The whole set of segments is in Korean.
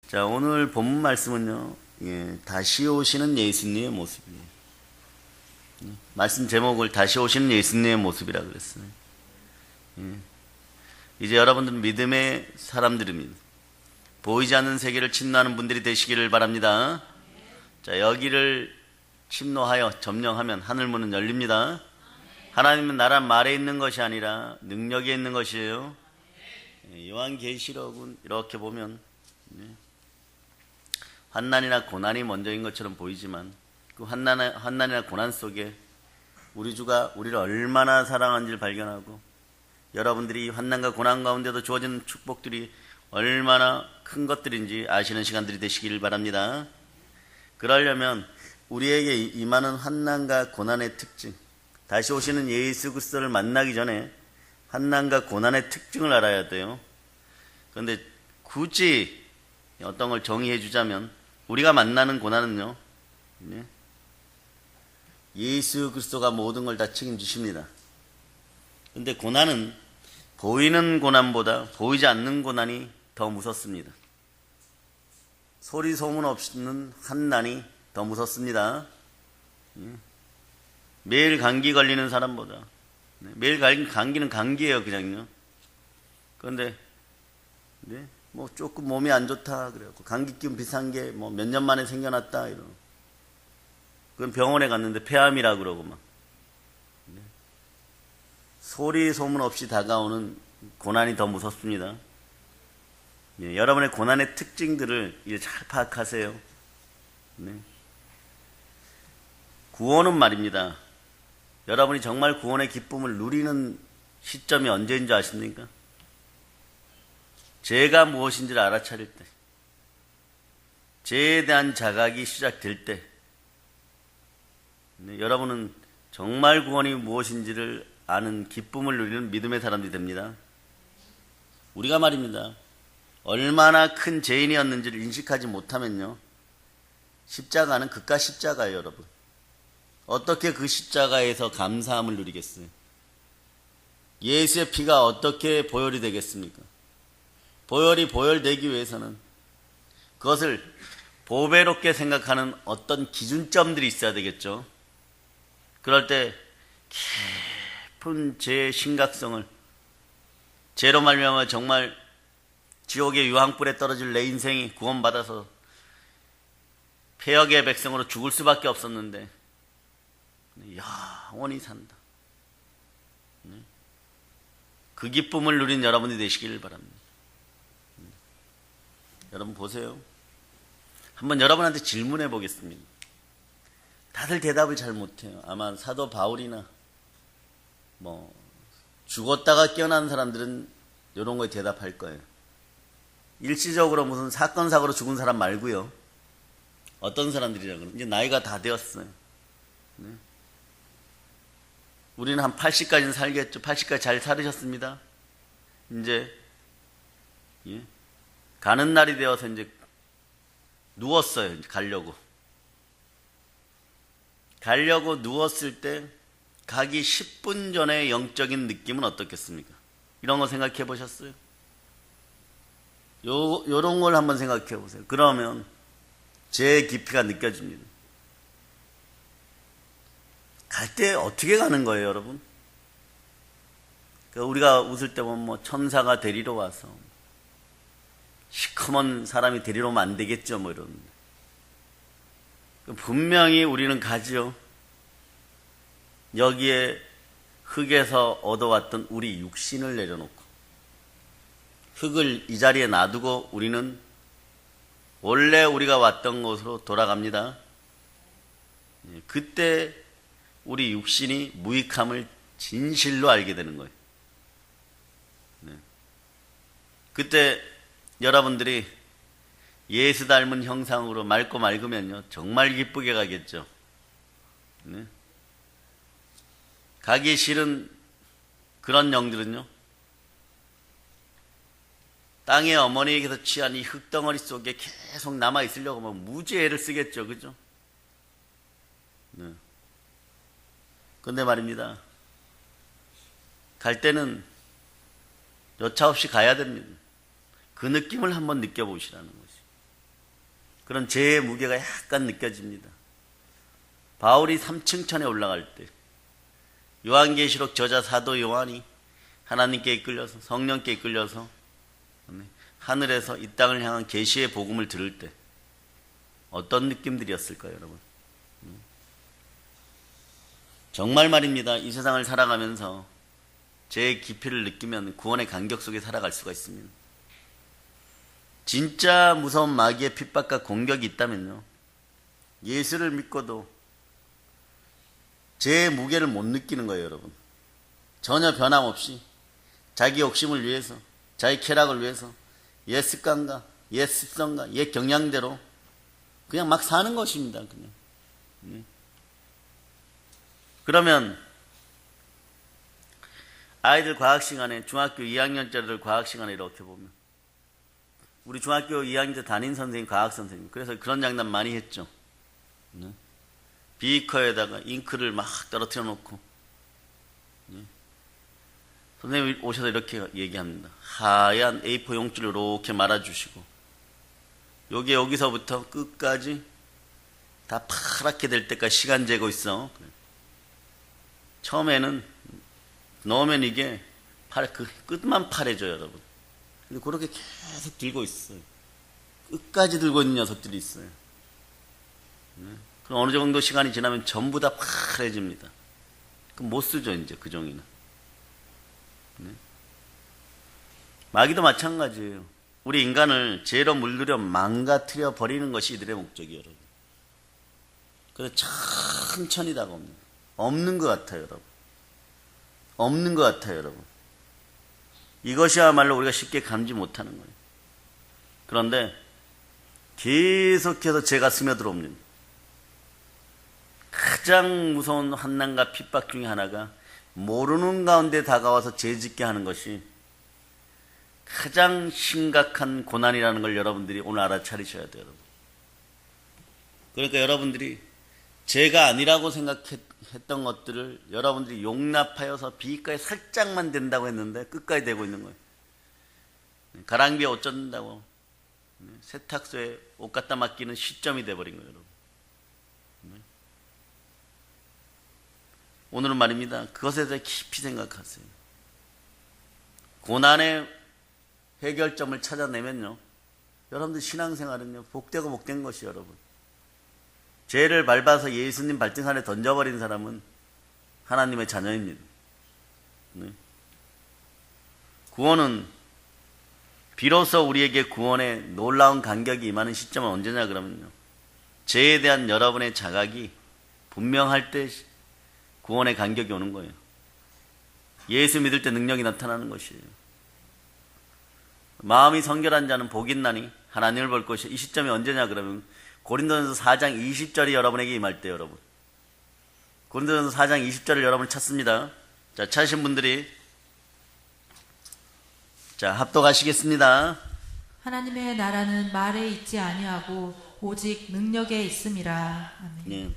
자, 오늘 본문 말씀은요, 다시 오시는 예수님의 모습이에요. 말씀 제목을 다시 오시는 예수님의 모습이라 그랬어요. 이제 여러분들은 믿음의 사람들입니다. 보이지 않는 세계를 침노하는 분들이 되시기를 바랍니다. 자, 여기를 침노하여 점령하면 하늘문은 열립니다. 하나님은 나라 말에 있는 것이 아니라 능력에 있는 것이에요. 요한계시록은 이렇게 보면 환난이나 고난이 먼저인 것처럼 보이지만 그 환난이나 고난 속에 우리 주가 우리를 얼마나 사랑한지를 발견하고 여러분들이 이 환난과 고난 가운데도 주어지는 축복들이 얼마나 큰 것들인지 아시는 시간들이 되시길 바랍니다. 그러려면 우리에게 임하는 환난과 고난의 특징, 다시 오시는 예수 그리스도를 만나기 전에 환난과 고난의 특징을 알아야 돼요. 그런데 굳이 어떤 걸 정의해 주자면 우리가 만나는 고난은요, 예수 그리스도가 모든 걸 다 책임지십니다. 그런데 고난은 보이는 고난보다 보이지 않는 고난이 더 무섭습니다. 소리 소문 없는 환난이 더 무섭습니다. 매일 감기 걸리는 사람보다, 매일 감기는 감기예요, 그냥요. 그런데 뭐 조금 몸이 안 좋다 그래갖고 감기 기운 비슷한 게 뭐 몇 년 만에 생겨났다 이러고, 그건 병원에 갔는데 폐암이라 그러고 막 소리 소문 없이 다가오는 고난이 더 무섭습니다. 여러분의 고난의 특징들을 이제 잘 파악하세요. 구원은 말입니다. 여러분이 정말 구원의 기쁨을 누리는 시점이 언제인 줄 아십니까? 죄가 무엇인지를 알아차릴 때, 죄에 대한 자각이 시작될 때, 여러분은 정말 구원이 무엇인지를 아는 기쁨을 누리는 믿음의 사람들이 됩니다. 우리가 말입니다, 얼마나 큰 죄인이었는지를 인식하지 못하면요, 십자가는 그깟 십자가예요, 여러분. 어떻게 그 십자가에서 감사함을 누리겠어요? 예수의 피가 어떻게 보혈이 되겠습니까? 보혈이 보혈되기 위해서는 그것을 보배롭게 생각하는 어떤 기준점들이 있어야 되겠죠. 그럴 때 깊은 죄의 심각성을, 죄로 말미암아 정말 지옥의 유황불에 떨어질 내 인생이 구원받아서 폐역의 백성으로 죽을 수밖에 없었는데 영원히 산다. 그 기쁨을 누린 여러분이 되시길 바랍니다. 여러분 보세요. 한번 여러분한테 질문해 보겠습니다. 다들 대답을 잘 못해요. 아마 사도 바울이나 뭐 죽었다가 깨어난 사람들은 이런 거에 대답할 거예요. 일시적으로 무슨 사건 사고로 죽은 사람 말고요. 어떤 사람들이라고 그러면 이제 나이가 다 되었어요. 우리는 한 80까지는 살겠죠. 80까지 잘 살으셨습니다. 이제 가는 날이 되어서 이제 누웠어요. 이제 가려고 누웠을 때 가기 10분 전에 영적인 느낌은 어떻겠습니까? 이런 거 생각해 보셨어요? 요런 걸 한번 생각해 보세요. 그러면 제 깊이가 느껴집니다. 갈 때 어떻게 가는 거예요, 여러분? 우리가 웃을 때 보면 뭐 천사가 데리러 와서 시커먼 사람이 데리러 오면 안 되겠죠, 뭐 이러는데. 분명히 우리는 가지요. 여기에 흙에서 얻어왔던 우리 육신을 내려놓고 흙을 이 자리에 놔두고 우리는 원래 우리가 왔던 곳으로 돌아갑니다. 그때 우리 육신이 무익함을 진실로 알게 되는 거예요. 그때 여러분들이 예수 닮은 형상으로 맑고 맑으면요, 정말 기쁘게 가겠죠. 가기 싫은 그런 영들은요, 땅의 어머니에게서 취한 이 흙덩어리 속에 계속 남아있으려고 하면 무지애를 쓰겠죠. 그죠? 근데 말입니다, 갈 때는 여차 없이 가야 됩니다. 그 느낌을 한번 느껴보시라는 것이. 그런 죄의 무게가 약간 느껴집니다. 바울이 3층 천에 올라갈 때 요한계시록 저자 사도 요한이 하나님께 이끌려서 성령께 이끌려서 하늘에서 이 땅을 향한 계시의 복음을 들을 때 어떤 느낌들이었을까요, 여러분? 정말 말입니다. 이 세상을 살아가면서 죄의 깊이를 느끼면 구원의 간격 속에 살아갈 수가 있습니다. 진짜 무서운 마귀의 핍박과 공격이 있다면요, 예수를 믿고도 죄의 무게를 못 느끼는 거예요, 여러분. 전혀 변함없이 자기 욕심을 위해서, 자기 쾌락을 위해서 옛 습관과 옛 습성과 옛 경향대로 그냥 막 사는 것입니다. 그냥. 그러면 아이들 과학 시간에, 중학교 2학년짜리들 과학 시간에 이렇게 보면, 우리 중학교 2학년 때 담임 선생님, 과학 선생님, 그래서 그런 장난 많이 했죠. 비커에다가 잉크를 막 떨어뜨려 놓고 선생님이 오셔서 이렇게 얘기합니다. 하얀 A4 용지를 이렇게 말아주시고, 여기서부터 끝까지 다 파랗게 될 때까지 시간 재고 있어. 처음에는 넣으면 이게 그 끝만 파래져요, 여러분. 근데 그렇게 계속 들고 있어요. 끝까지 들고 있는 녀석들이 있어요. 그럼 어느 정도 시간이 지나면 전부 다 파래집니다. 그럼 못 쓰죠, 이제 그 종이는. 마귀도 마찬가지예요. 우리 인간을 죄로 물들여 망가뜨려 버리는 것이 이들의 목적이에요, 여러분. 그래서 천천히 다가옵니다. 없는 것 같아요, 여러분. 없는 것 같아요, 여러분. 이것이야말로 우리가 쉽게 감지 못하는 거예요. 그런데 계속해서 죄가 스며들어옵니다. 가장 무서운 환난과 핍박 중에 하나가 모르는 가운데 다가와서 죄짓게 하는 것이 가장 심각한 고난이라는 걸 여러분들이 오늘 알아차리셔야 돼요, 여러분. 그러니까 여러분들이 죄가 아니라고 생각했던 것들을 여러분들이 용납하여서 비위가에 살짝만 된다고 했는데 끝까지 되고 있는 거예요. 가랑비에 옷 젖는다고 세탁소에 옷 갖다 맡기는 시점이 돼버린 거예요, 여러분. 오늘은 말입니다. 그것에 대해 깊이 생각하세요. 고난의 해결점을 찾아내면요, 여러분들 신앙생활은요, 복되고 복된 것이에요, 여러분. 죄를 밟아서 예수님 발등산에 던져버린 사람은 하나님의 자녀입니다. 구원은 비로소 우리에게 구원의 놀라운 간격이 임하는 시점은 언제냐 그러면요, 죄에 대한 여러분의 자각이 분명할 때 구원의 간격이 오는 거예요. 예수 믿을 때 능력이 나타나는 것이에요. 마음이 성결한 자는 복이 있나니 하나님을 볼 것이에요. 이 시점이 언제냐 그러면 고린도전서 4장 20절이 여러분에게 임할 때, 여러분. 고린도전서 4장 20절을 여러분 찾습니다. 자, 찾으신 분들이 자, 합독하시겠습니다. 하나님의 나라는 말에 있지 아니하고 오직 능력에 있음이라. 아멘. 네.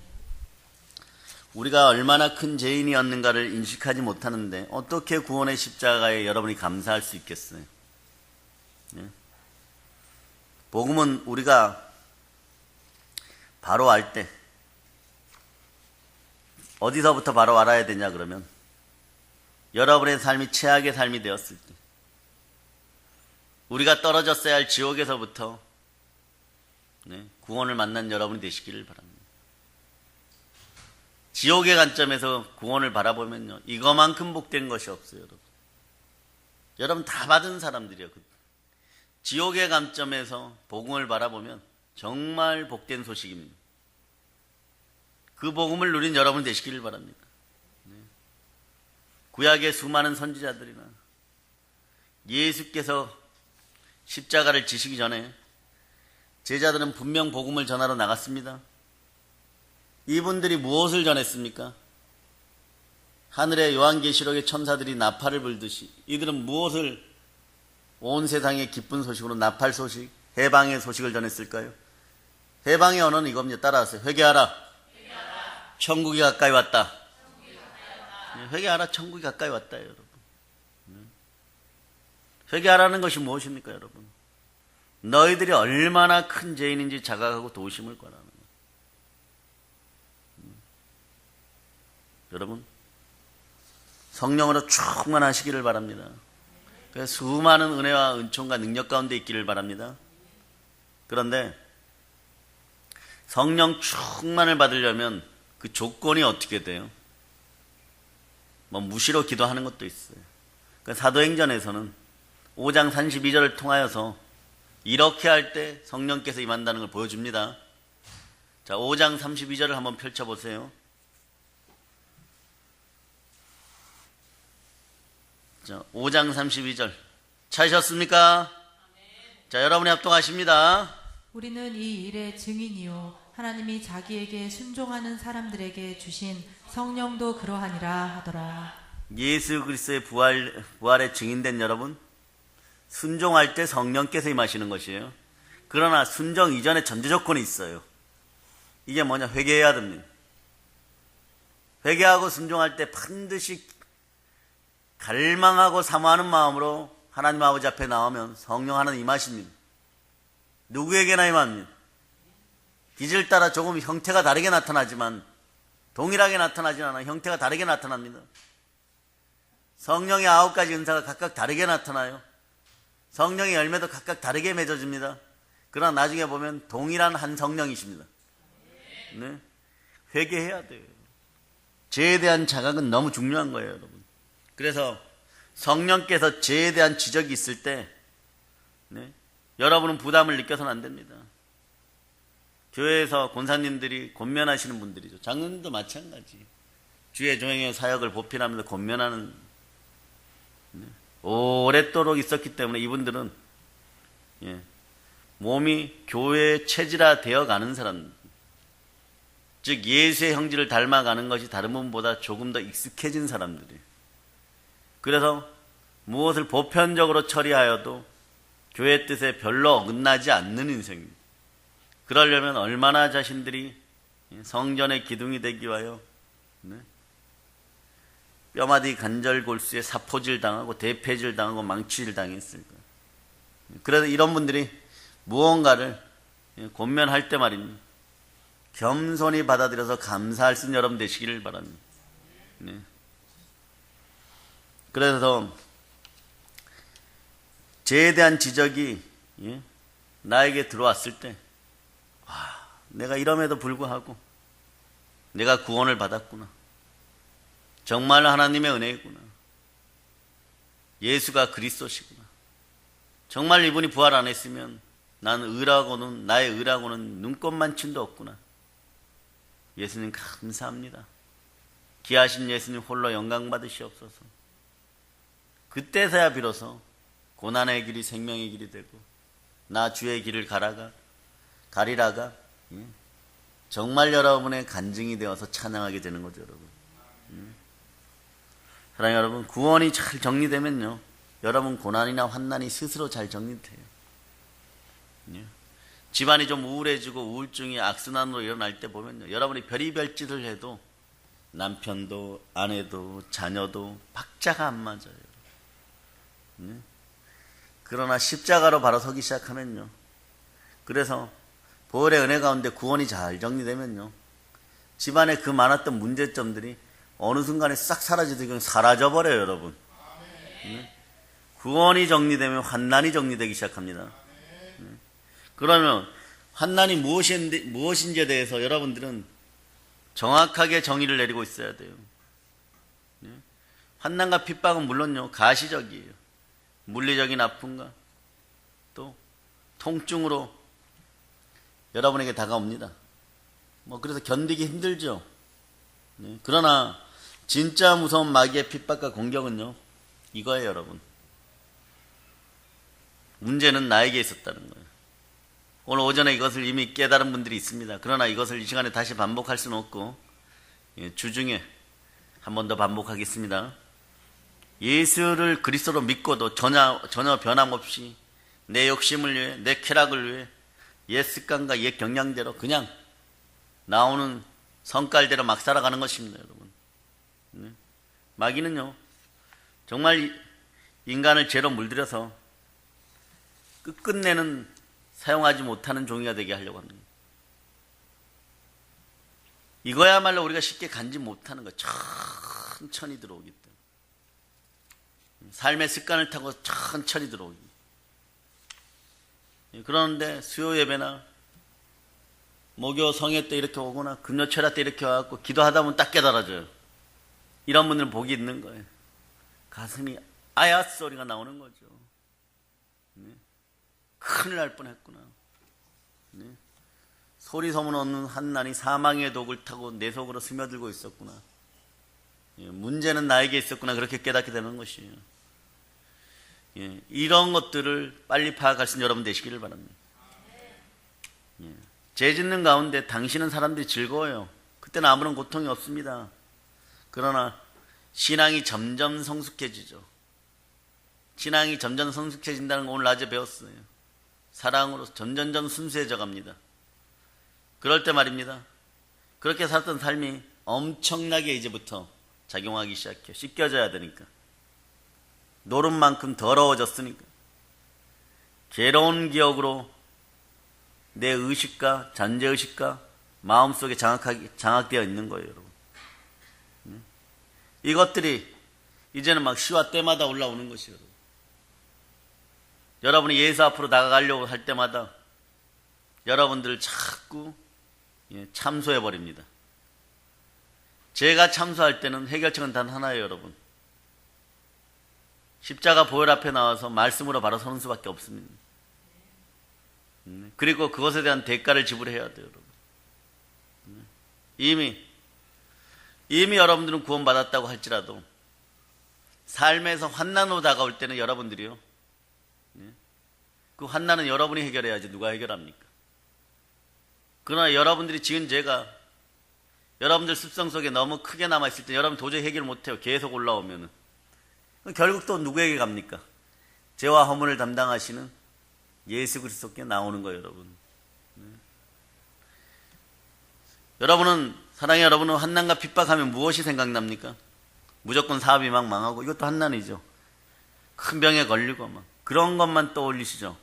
우리가 얼마나 큰 죄인이었는가를 인식하지 못하는데 어떻게 구원의 십자가에 여러분이 감사할 수 있겠어요? 네. 복음은 우리가 바로 알 때, 어디서부터 바로 알아야 되냐 그러면 여러분의 삶이 최악의 삶이 되었을 때, 우리가 떨어졌어야 할 지옥에서부터 구원을 만난 여러분이 되시기를 바랍니다. 지옥의 관점에서 구원을 바라보면요, 이거만큼 복된 것이 없어요, 여러분. 여러분 다 받은 사람들이에요. 지옥의 관점에서 복음을 바라보면 정말 복된 소식입니다. 그 복음을 누린 여러분 되시기를 바랍니다. 구약의 수많은 선지자들이나 예수께서 십자가를 지시기 전에 제자들은 분명 복음을 전하러 나갔습니다. 이분들이 무엇을 전했습니까? 하늘의 요한계시록의 천사들이 나팔을 불듯이 이들은 무엇을 온 세상의 기쁜 소식으로, 나팔 소식, 해방의 소식을 전했을까요? 해방의 언어는 이겁니다. 따라하세요. 회개하라. 천국이 가까이 왔다. 회개하라. 천국이 가까이 왔다, 여러분. 회개하라는 것이 무엇입니까, 여러분? 너희들이 얼마나 큰 죄인인지 자각하고 도심을 권하는 거예요. 여러분, 성령으로 충만하시기를 바랍니다. 그래서 수많은 은혜와 은총과 능력 가운데 있기를 바랍니다. 그런데 성령 충만을 받으려면 그 조건이 어떻게 돼요? 무시로 기도하는 것도 있어요. 그러니까 사도행전에서는 5장 32절을 통하여서 이렇게 할 때 성령께서 임한다는 걸 보여줍니다. 자, 5장 32절을 한번 펼쳐보세요. 자, 5장 32절 찾으셨습니까? 자, 여러분이 합동하십니다. 우리는 이 일의 증인이요 하나님이 자기에게 순종하는 사람들에게 주신 성령도 그러하니라 하더라. 예수 그리스도의 부활의 증인된 여러분, 순종할 때 성령께서 임하시는 것이에요. 그러나 순종 이전에 전제 조건이 있어요. 이게 뭐냐? 회개해야 됩니다. 회개하고 순종할 때 반드시 갈망하고 사모하는 마음으로 하나님 아버지 앞에 나오면 성령 하나님 임하십니다. 누구에게나 임합니다. 기질 따라 조금 형태가 다르게 나타나지만 동일하게 나타나지 않아 형태가 다르게 나타납니다. 성령의 9가지 은사가 각각 다르게 나타나요. 성령의 열매도 각각 다르게 맺어집니다. 그러나 나중에 보면 동일한 한 성령이십니다. 네? 회개해야 돼요. 죄에 대한 자각은 너무 중요한 거예요, 여러분. 그래서 성령께서 죄에 대한 지적이 있을 때 여러분은 부담을 느껴서는 안 됩니다. 교회에서 권사님들이 권면하시는 분들이죠. 장로님도 마찬가지. 주의 종행의 사역을 보필하면서 권면하는 오랫도록 있었기 때문에 이분들은 몸이 교회의 체질화 되어가는 사람, 즉 예수의 형질을 닮아가는 것이 다른 분보다 조금 더 익숙해진 사람들이에요. 그래서 무엇을 보편적으로 처리하여도 교회 뜻에 별로 어긋나지 않는 인생입니다. 그러려면 얼마나 자신들이 성전의 기둥이 되기 위하여 뼈마디 관절골수에 사포질 당하고 대패질 당하고 망치질 당했을까. 그래서 이런 분들이 무언가를 권면할 때 말입니다. 겸손히 받아들여서 감사할 수 있는 여러분 되시기를 바랍니다. 그래서 죄에 대한 지적이 나에게 들어왔을 때 내가 이럼에도 불구하고 내가 구원을 받았구나. 정말 하나님의 은혜이구나. 예수가 그리스도시구나. 정말 이분이 부활 안 했으면 나의 의라고는 눈꼽만침도 없구나. 예수님 감사합니다. 귀하신 예수님 홀로 영광 받으시옵소서. 그때서야 비로소 고난의 길이 생명의 길이 되고 나 주의 길을 가리라가 정말 여러분의 간증이 되어서 찬양하게 되는 거죠, 여러분. 사랑하는 여러분, 구원이 잘 정리되면요, 여러분 고난이나 환난이 스스로 잘 정리돼요. 집안이 좀 우울해지고 우울증이 악순환으로 일어날 때 보면요, 여러분이 별의별 짓을 해도 남편도 아내도 자녀도 박자가 안 맞아요. 그러나 십자가로 바로 서기 시작하면요, 그래서 보혈의 은혜 가운데 구원이 잘 정리되면요, 집안에 그 많았던 문제점들이 어느 순간에 싹 사라지듯이 그냥 사라져버려요, 여러분. 구원이 정리되면 환난이 정리되기 시작합니다. 그러면 환난이 무엇인지에 대해서 여러분들은 정확하게 정의를 내리고 있어야 돼요. 환난과 핍박은 물론요, 가시적이에요. 물리적인 아픔과 또 통증으로 여러분에게 다가옵니다. 그래서 견디기 힘들죠. 그러나 진짜 무서운 마귀의 핍박과 공격은요, 이거예요, 여러분. 문제는 나에게 있었다는 거예요. 오늘 오전에 이것을 이미 깨달은 분들이 있습니다. 그러나 이것을 이 시간에 다시 반복할 수는 없고 주중에 한 번 더 반복하겠습니다. 예수를 그리스도로 믿고도 전혀 변함없이 내 욕심을 위해, 내 쾌락을 위해 옛 습관과 옛 경향대로 그냥 나오는 성깔대로 막 살아가는 것입니다, 여러분. 마귀는요, 정말 인간을 죄로 물들여서 끝끝내는 사용하지 못하는 종이가 되게 하려고 합니다. 이거야말로 우리가 쉽게 간지 못하는 거. 천천히 들어오기 때문에. 삶의 습관을 타고 천천히 들어오기. 그런데 수요 예배나 목요 성회 때 이렇게 오거나 금요철야 때 이렇게 와갖고 기도하다 보면 딱 깨달아져요. 이런 분들은 복이 있는 거예요. 가슴이 아야 소리가 나오는 거죠. 네. 큰일 날 뻔했구나. 네. 소리 소문 없는 한난이 사망의 독을 타고 내 속으로 스며들고 있었구나. 예, 문제는 나에게 있었구나. 그렇게 깨닫게 되는 것이에요. 예, 이런 것들을 빨리 파악할 수 있는 여러분 되시기를 바랍니다. 예, 죄 짓는 가운데 당신은 사람들이 즐거워요. 그때는 아무런 고통이 없습니다. 그러나 신앙이 점점 성숙해지죠. 신앙이 점점 성숙해진다는 거 오늘 낮에 배웠어요. 사랑으로 점점점 순수해져 갑니다. 그럴 때 말입니다. 그렇게 살았던 삶이 엄청나게 이제부터 작용하기 시작해요. 씻겨져야 되니까. 노름만큼 더러워졌으니까. 괴로운 기억으로 내 의식과 잔재의식과 마음속에 장악되어 있는 거예요, 여러분. 이것들이 이제는 막 시와 때마다 올라오는 것이에요. 여러분이 예수 앞으로 나가려고 할 때마다 여러분들을 자꾸 참소해버립니다. 제가 참소할 때는 해결책은 단 하나예요, 여러분. 십자가 보혈 앞에 나와서 말씀으로 바로 서는 수밖에 없습니다. 그리고 그것에 대한 대가를 지불해야 돼요, 여러분. 이미 여러분들은 구원받았다고 할지라도 삶에서 환난으로 다가올 때는 여러분들이요, 그 환난은 여러분이 해결해야지 누가 해결합니까? 그러나 여러분들이 지은 죄가 여러분들 습성 속에 너무 크게 남아있을 때 여러분 도저히 해결 못해요. 계속 올라오면은. 결국 또 누구에게 갑니까? 죄와 허물을 담당하시는 예수 그리스도께 나오는 거예요, 여러분. 여러분은, 사랑의 여러분은 환난과 핍박하면 무엇이 생각납니까? 무조건 사업이 막 망하고, 이것도 환난이죠. 큰 병에 걸리고 막 그런 것만 떠올리시죠.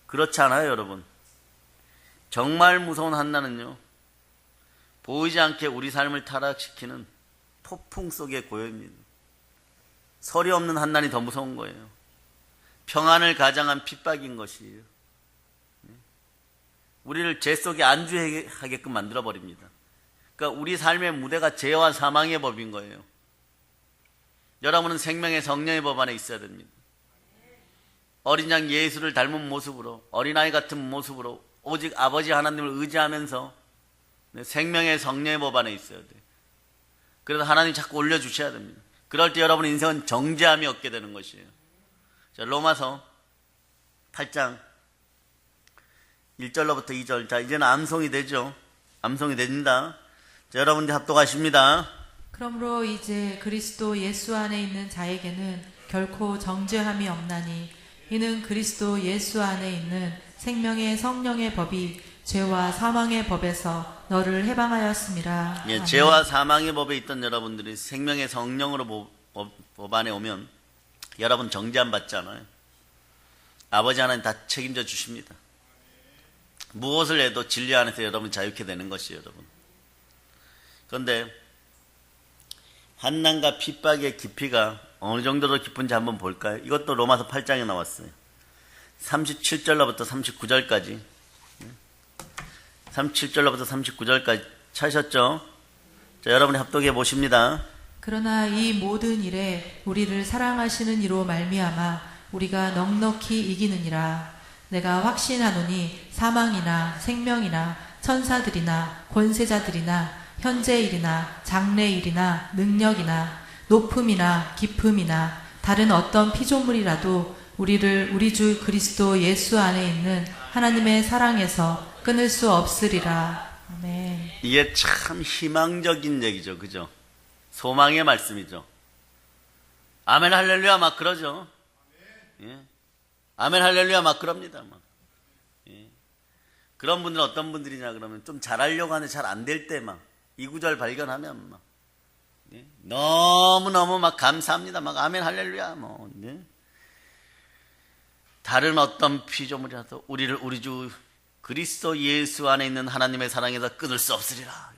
그렇지 않아요, 여러분. 정말 무서운 환난은요, 보이지 않게 우리 삶을 타락시키는 폭풍 속의 고요입니다. 설이 없는 환난이 더 무서운 거예요. 평안을 가장한 핍박인 것이에요. 우리를 죄 속에 안주하게끔 만들어버립니다. 그러니까 우리 삶의 무대가 죄와 사망의 법인 거예요. 여러분은 생명의 성령의 법 안에 있어야 됩니다. 어린 양 예수를 닮은 모습으로, 어린아이 같은 모습으로 오직 아버지 하나님을 의지하면서 생명의 성령의 법 안에 있어야 돼요. 그래서 하나님 자꾸 올려주셔야 됩니다. 그럴 때 여러분의 인생은 정죄함이 없게 되는 것이에요. 자, 로마서 8장 1절로부터 2절. 자, 이제는 암송이 되죠. 암송이 됩니다. 자, 여러분들 합독하십니다. 그러므로 이제 그리스도 예수 안에 있는 자에게는 결코 정죄함이 없나니 이는 그리스도 예수 안에 있는 생명의 성령의 법이 죄와 사망의 법에서 너를 해방하였음이라. 예, 죄와 사망의 법에 있던 여러분들이 생명의 성령으로 법 안에 오면 여러분 정죄함 받지 않아요. 아버지 하나님 다 책임져 주십니다. 무엇을 해도 진리 안에서 여러분 자유케 되는 것이에요, 여러분. 그런데 환난과 핍박의 깊이가 어느 정도로 깊은지 한번 볼까요? 이것도 로마서 8장에 나왔어요. 37절로부터 39절까지. 37절로부터 39절까지 찾으셨죠? 자, 여러분이 합독해 보십니다. 그러나 이 모든 일에 우리를 사랑하시는 이로 말미암아 우리가 넉넉히 이기느니라. 내가 확신하노니 사망이나 생명이나 천사들이나 권세자들이나 현재일이나 장래일이나 능력이나 높음이나 깊음이나 다른 어떤 피조물이라도 우리를 우리 주 그리스도 예수 안에 있는 하나님의 사랑에서 끊을 수 없으리라. 아멘. 이게 참 희망적인 얘기죠, 그죠? 소망의 말씀이죠. 아멘 할렐루야 막 그러죠. 예. 아멘 할렐루야 막 그럽니다. 막. 예. 그런 분들은 어떤 분들이냐 그러면 좀 잘하려고 하는데 잘 안 될 때 막 이 구절 발견하면 막 예. 너무너무 막 감사합니다. 막 아멘 할렐루야 뭐. 예. 다른 어떤 피조물이라도 우리를 우리 주 그리스도 예수 안에 있는 하나님의 사랑에서 끊을 수 없으리라.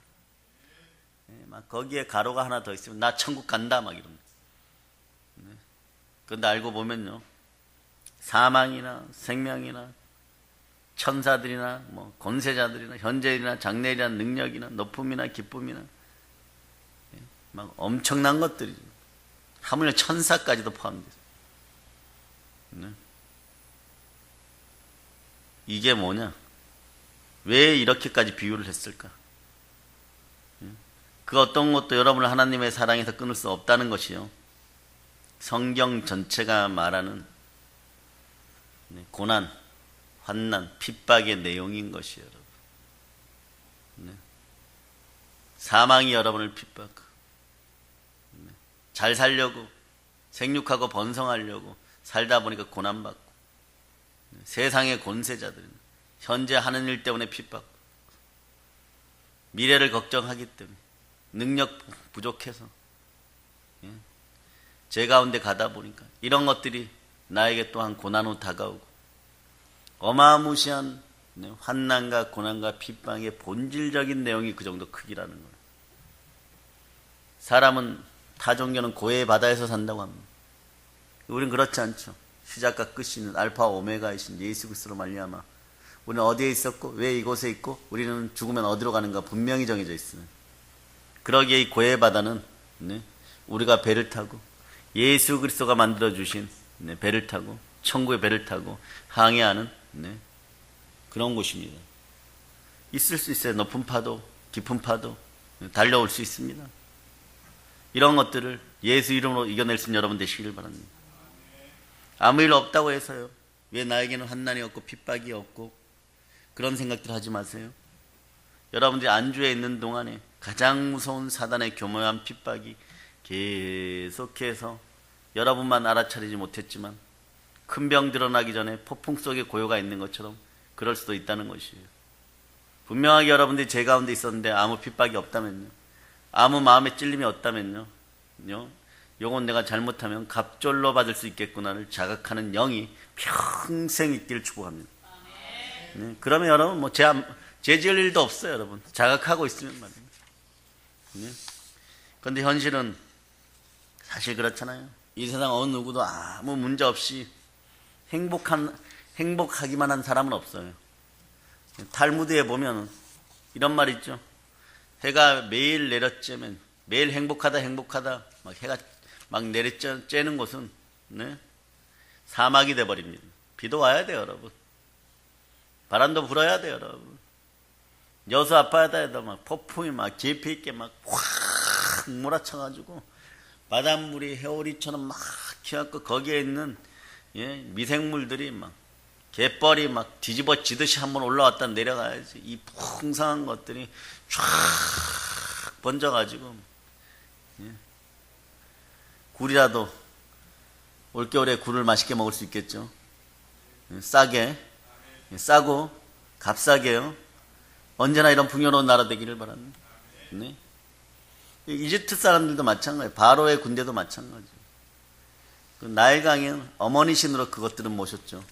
막 거기에 가로가 하나 더 있으면 나 천국 간다 막 이런. 그런데 알고 보면요, 사망이나 생명이나 천사들이나 뭐 권세자들이나 현재일이나 장래일이나 능력이나 높음이나 기쁨이나 막 엄청난 것들이죠. 하물며 천사까지도 포함돼요. 이게 뭐냐? 왜 이렇게까지 비유를 했을까? 그 어떤 것도 여러분을 하나님의 사랑에서 끊을 수 없다는 것이요, 성경 전체가 말하는 고난, 환난, 핍박의 내용인 것이에요. 여러분. 사망이 여러분을 핍박하고, 잘 살려고 생육하고 번성하려고 살다 보니까 고난받고, 세상의 권세자들은 현재 하는 일 때문에 핍박받고, 미래를 걱정하기 때문에 능력 부족해서 제 가운데 가다 보니까 이런 것들이 나에게 또한 고난 후 다가오고, 어마무시한 환난과 고난과 핍박의 본질적인 내용이 그 정도 크기라는 거예요. 사람은 타 종교는 고해의 바다에서 산다고 합니다. 우리는 그렇지 않죠. 시작과 끝이 있는 알파 오메가이신 예수 그리스도로 말미암아 우리는 어디에 있었고 왜 이곳에 있고 우리는 죽으면 어디로 가는가 분명히 정해져 있어요. 그러기에 이 고해의 바다는 우리가 배를 타고 예수 그리스도가 만들어주신 배를 타고 천국의 배를 타고 항해하는 그런 곳입니다. 있을 수 있어요. 높은 파도, 깊은 파도 달려올 수 있습니다. 이런 것들을 예수 이름으로 이겨낼 수 있는 여러분 되시기를 바랍니다. 아무 일 없다고 해서요, 왜 나에게는 환난이 없고 핍박이 없고 그런 생각들 하지 마세요. 여러분들이 안주에 있는 동안에 가장 무서운 사단의 교묘한 핍박이 계속해서 여러분만 알아차리지 못했지만 큰 병 드러나기 전에 폭풍 속에 고요가 있는 것처럼 그럴 수도 있다는 것이에요. 분명하게 여러분들이 제 가운데 있었는데 아무 핍박이 없다면요, 아무 마음의 찔림이 없다면요, 요건 내가 잘못하면 갑절로 받을 수 있겠구나를 자각하는 영이 평생 있기를 축복합니다. 그러면 여러분 뭐 죄 지을 일도 없어요. 여러분 자각하고 있으면 말입니다. 그런데 현실은 사실 그렇잖아요. 이 세상 어느 누구도 아무 문제 없이 행복하기만 한 사람은 없어요. 탈무드에 보면 이런 말 있죠. 해가 매일 내려쬐면 매일 행복하다 막 해가 막 내려쬐는 곳은 사막이 돼버립니다. 비도 와야 돼요, 여러분. 바람도 불어야 돼요, 여러분. 여수 아파트에도 막 폭풍이 막 깊이 있게 막 확 몰아쳐가지고 바닷물이 해오리처럼 막 튀어갖고 거기에 있는 미생물들이 막 갯벌이 막 뒤집어지듯이 한번 올라왔다 내려가야지. 이 풍성한 것들이 쫙 번져가지고 굴이라도 올겨울에 굴을 맛있게 먹을 수 있겠죠. 싸고 값싸게요. 언제나 이런 풍요로운 나라 되기를 바랍니다. 네? 이집트 사람들도 마찬가지예요. 바로의 군대도 마찬가지예요. 그 나일강은 어머니신으로 그것들은 모셨죠.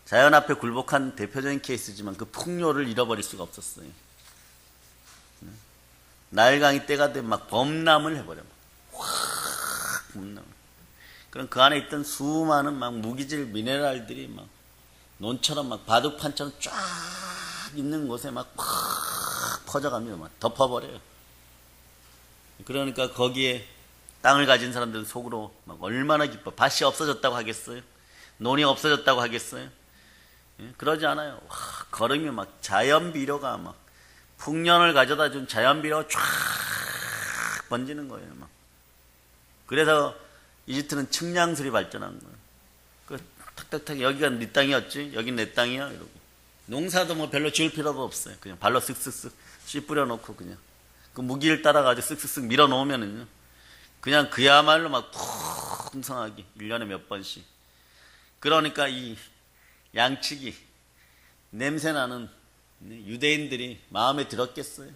자연 앞에 굴복한 대표적인 케이스지만 그 풍요를 잃어버릴 수가 없었어요. 나일강이 때가 되면 막 범람을 해버려. 확 범람. 그럼 그 안에 있던 수많은 막 무기질 미네랄들이 막 논처럼 막 바둑판처럼 쫙 있는 곳에 막 팍 퍼져갑니다. 막 덮어버려요. 그러니까 거기에 땅을 가진 사람들은 속으로 막 얼마나 기뻐. 밭이 없어졌다고 하겠어요? 논이 없어졌다고 하겠어요? 그러지 않아요. 와, 걸으면 막 자연 비료가 막 풍년을 가져다 준 자연 비료가 쫙 번지는 거예요. 막. 그래서 이집트는 측량술이 발전한 거예요. 그 탁탁탁 여기가 네 땅이었지, 여긴 내 땅이야 이러고. 농사도 뭐 별로 지을 필요도 없어요. 그냥 발로 쓱쓱쓱 씨 뿌려놓고 그냥 그 무기를 따라가지고 쓱쓱쓱 밀어놓으면은요, 그냥 그야말로 막 풍성하게 1년에 몇 번씩. 그러니까 이 양치기 냄새나는 유대인들이 마음에 들었겠어요?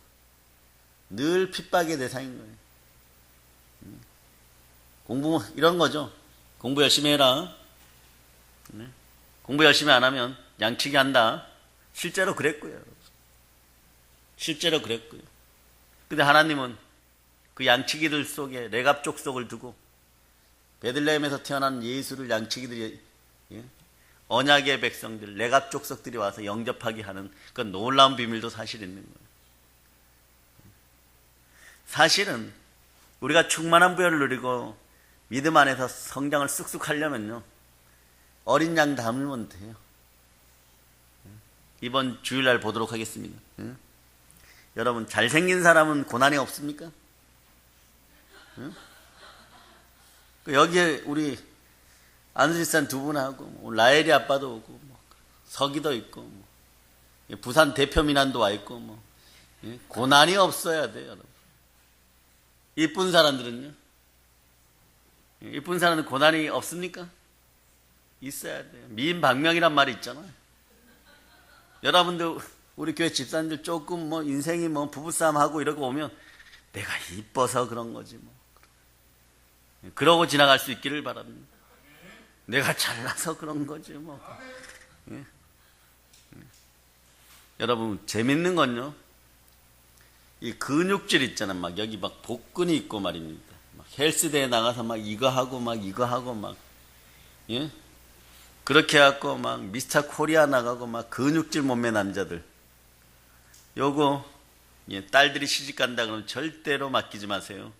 늘 핍박의 대상인 거예요. 공부 이런 거죠. 공부 열심히 해라. 네? 공부 열심히 안 하면 양치기 한다. 실제로 그랬고요. 실제로 그랬고요. 근데 하나님은 그 양치기들 속에 레갑 족속을 두고 베들레헴에서 태어난 예수를 양치기들이, 예? 언약의 백성들, 레갑 족속들이 와서 영접하게 하는 그 놀라운 비밀도 사실 있는 거예요. 사실은 우리가 충만한 부여를 누리고 믿음 안에서 성장을 쑥쑥 하려면요, 어린 양 담으면 돼요. 이번 주일날 보도록 하겠습니다. 여러분, 잘생긴 사람은 고난이 없습니까? 여기에 우리 안수지산 두 분하고 라엘이 아빠도 오고 서기도 있고 부산 대표민안도 와 있고 고난이 없어야 돼요, 여러분. 이쁜 사람들은요? 이쁜 사람은 고난이 없습니까? 있어야 돼요. 미인방명이란 말이 있잖아요. 여러분들, 우리 교회 집사님들 조금 인생이 부부싸움 하고 이러고 오면 내가 이뻐서 그런 거지 그러고 지나갈 수 있기를 바랍니다. 내가 잘나서 그런 거지 예. 여러분, 재밌는 건요, 이 근육질 있잖아요. 막 여기 막 복근이 있고 말입니다. 막 헬스대에 나가서 막 이거 하고 예? 그렇게 해갖고 막 미스터 코리아 나가고 막 근육질 몸매 남자들. 요거, 예, 딸들이 시집 간다 그러면 절대로 맡기지 마세요.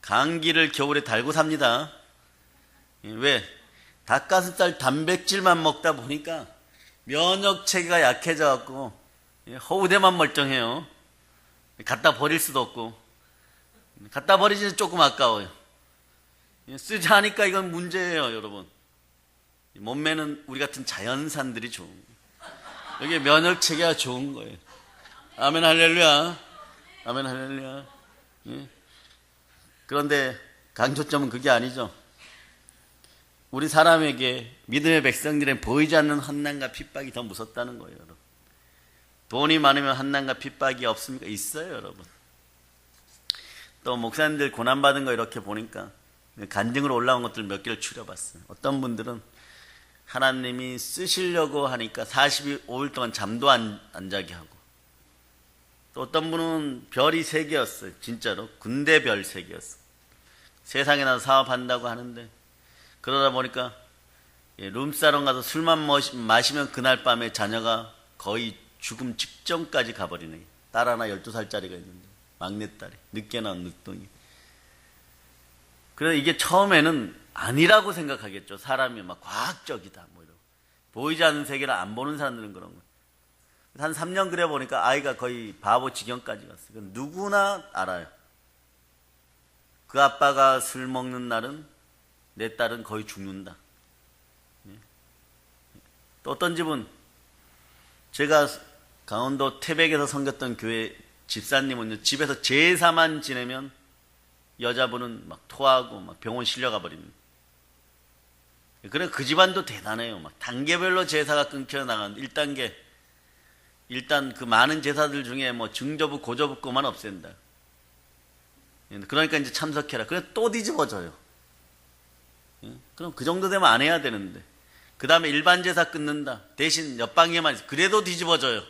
감기를 겨울에 달고 삽니다. 예, 왜? 닭가슴살 단백질만 먹다 보니까 면역 체계가 약해져갖고 허우대만 멀쩡해요. 갖다 버릴 수도 없고, 갖다 버리지는 조금 아까워요. 쓰지 않으니까 이건 문제예요, 여러분. 몸매는 우리 같은 자연산들이 좋은 거예요. 여기 면역 체계가 좋은 거예요. 아멘 할렐루야. 아멘 할렐루야. 예. 그런데 강조점은 그게 아니죠. 우리 사람에게, 믿음의 백성들은 보이지 않는 환난과 핍박이 더 무섭다는 거예요, 여러분. 돈이 많으면 환난과 핍박이 없습니까? 있어요, 여러분. 또 목사님들 고난받은 거 이렇게 보니까 간증으로 올라온 것들 몇 개를 추려봤어요. 어떤 분들은 하나님이 쓰시려고 하니까 45일 동안 잠도 안 자게 하고, 또 어떤 분은 별이 3개였어요. 진짜로 군대 별 3개였어요. 세상에 나서 사업한다고 하는데 그러다 보니까 룸사롱 가서 술만 마시면 그날 밤에 자녀가 거의 죽음 직전까지 가버리네. 딸 하나 12살짜리가 있는데, 막내딸이 늦게 나온 늦둥이. 그래서 이게 처음에는 아니라고 생각하겠죠. 사람이 막 과학적이다 이러고. 보이지 않는 세계를 안 보는 사람들은 그런 거예요. 한 3년 그래 보니까 아이가 거의 바보 지경까지 갔어요. 누구나 알아요. 그 아빠가 술 먹는 날은 내 딸은 거의 죽는다. 또 어떤 집은, 제가 강원도 태백에서 섬겼던 교회 집사님은요, 집에서 제사만 지내면 여자분은 막 토하고 막 병원 실려가 버립니다. 그래, 그 집안도 대단해요. 막 단계별로 제사가 끊겨 나가는데 1단계, 일단 그 많은 제사들 중에 증조부, 고조부 거만 없앤다. 그러니까 이제 참석해라. 그래 또 뒤집어져요. 그럼 그 정도 되면 안 해야 되는데, 그 다음에 일반 제사 끊는다. 대신 옆방에만 있어. 그래도 뒤집어져요.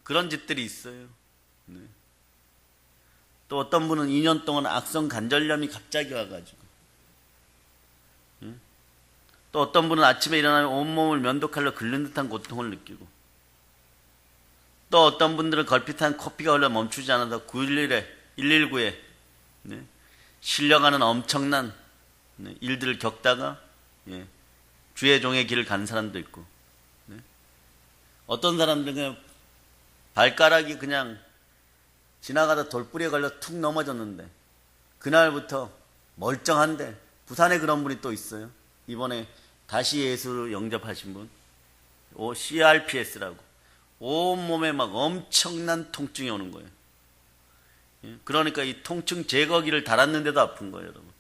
그런 집들이 있어요. 네. 또 어떤 분은 2년 동안 악성 관절염이 갑자기 와가지고, 또 어떤 분은 아침에 일어나면 온몸을 면도칼로 긁는 듯한 고통을 느끼고, 또 어떤 분들은 걸핏한 코피가 흘러 멈추지 않아서 911에 119에 실려가는 엄청난 일들을 겪다가 주의 종의 길을 간 사람도 있고, 어떤 사람들은 그냥 발가락이 그냥 지나가다 돌뿌리에 걸려 툭 넘어졌는데 그날부터 멀쩡한데, 부산에 그런 분이 또 있어요. 이번에 다시 예수를 영접하신 분, CRPS라고 온몸에 막 엄청난 통증이 오는 거예요. 그러니까 이 통증 제거기를 달았는데도 아픈 거예요, 여러분.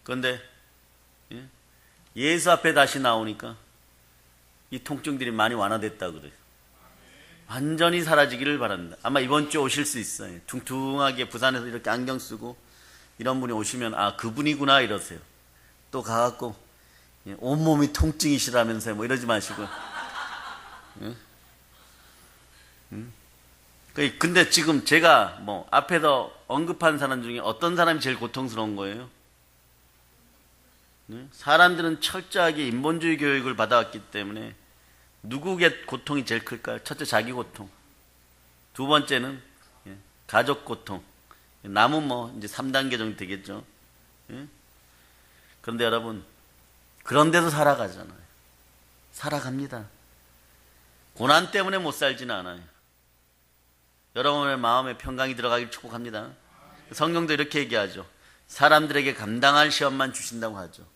그런데 예수 앞에 다시 나오니까 이 통증들이 많이 완화됐다고 그래요. 완전히 사라지기를 바랍니다. 아마 이번 주에 오실 수 있어요. 퉁퉁하게 부산에서 이렇게 안경 쓰고 이런 분이 오시면 아, 그분이구나 이러세요. 또 가갖고 예, 온몸이 통증이시라면서요. 뭐 이러지 마시고. 예? 근데 지금 제가 뭐 앞에서 언급한 사람 중에 어떤 사람이 제일 고통스러운 거예요? 예? 사람들은 철저하게 인본주의 교육을 받아왔기 때문에 누구의 고통이 제일 클까요? 첫째, 자기 고통. 두 번째는 예, 가족 고통. 남은 뭐 이제 3단계 정도 되겠죠. 예? 그런데 여러분, 그런 데도 살아가잖아요. 살아갑니다. 고난 때문에 못 살지는 않아요. 여러분의 마음에 평강이 들어가길 축복합니다. 성경도 이렇게 얘기하죠. 사람들에게 감당할 시험만 주신다고 하죠.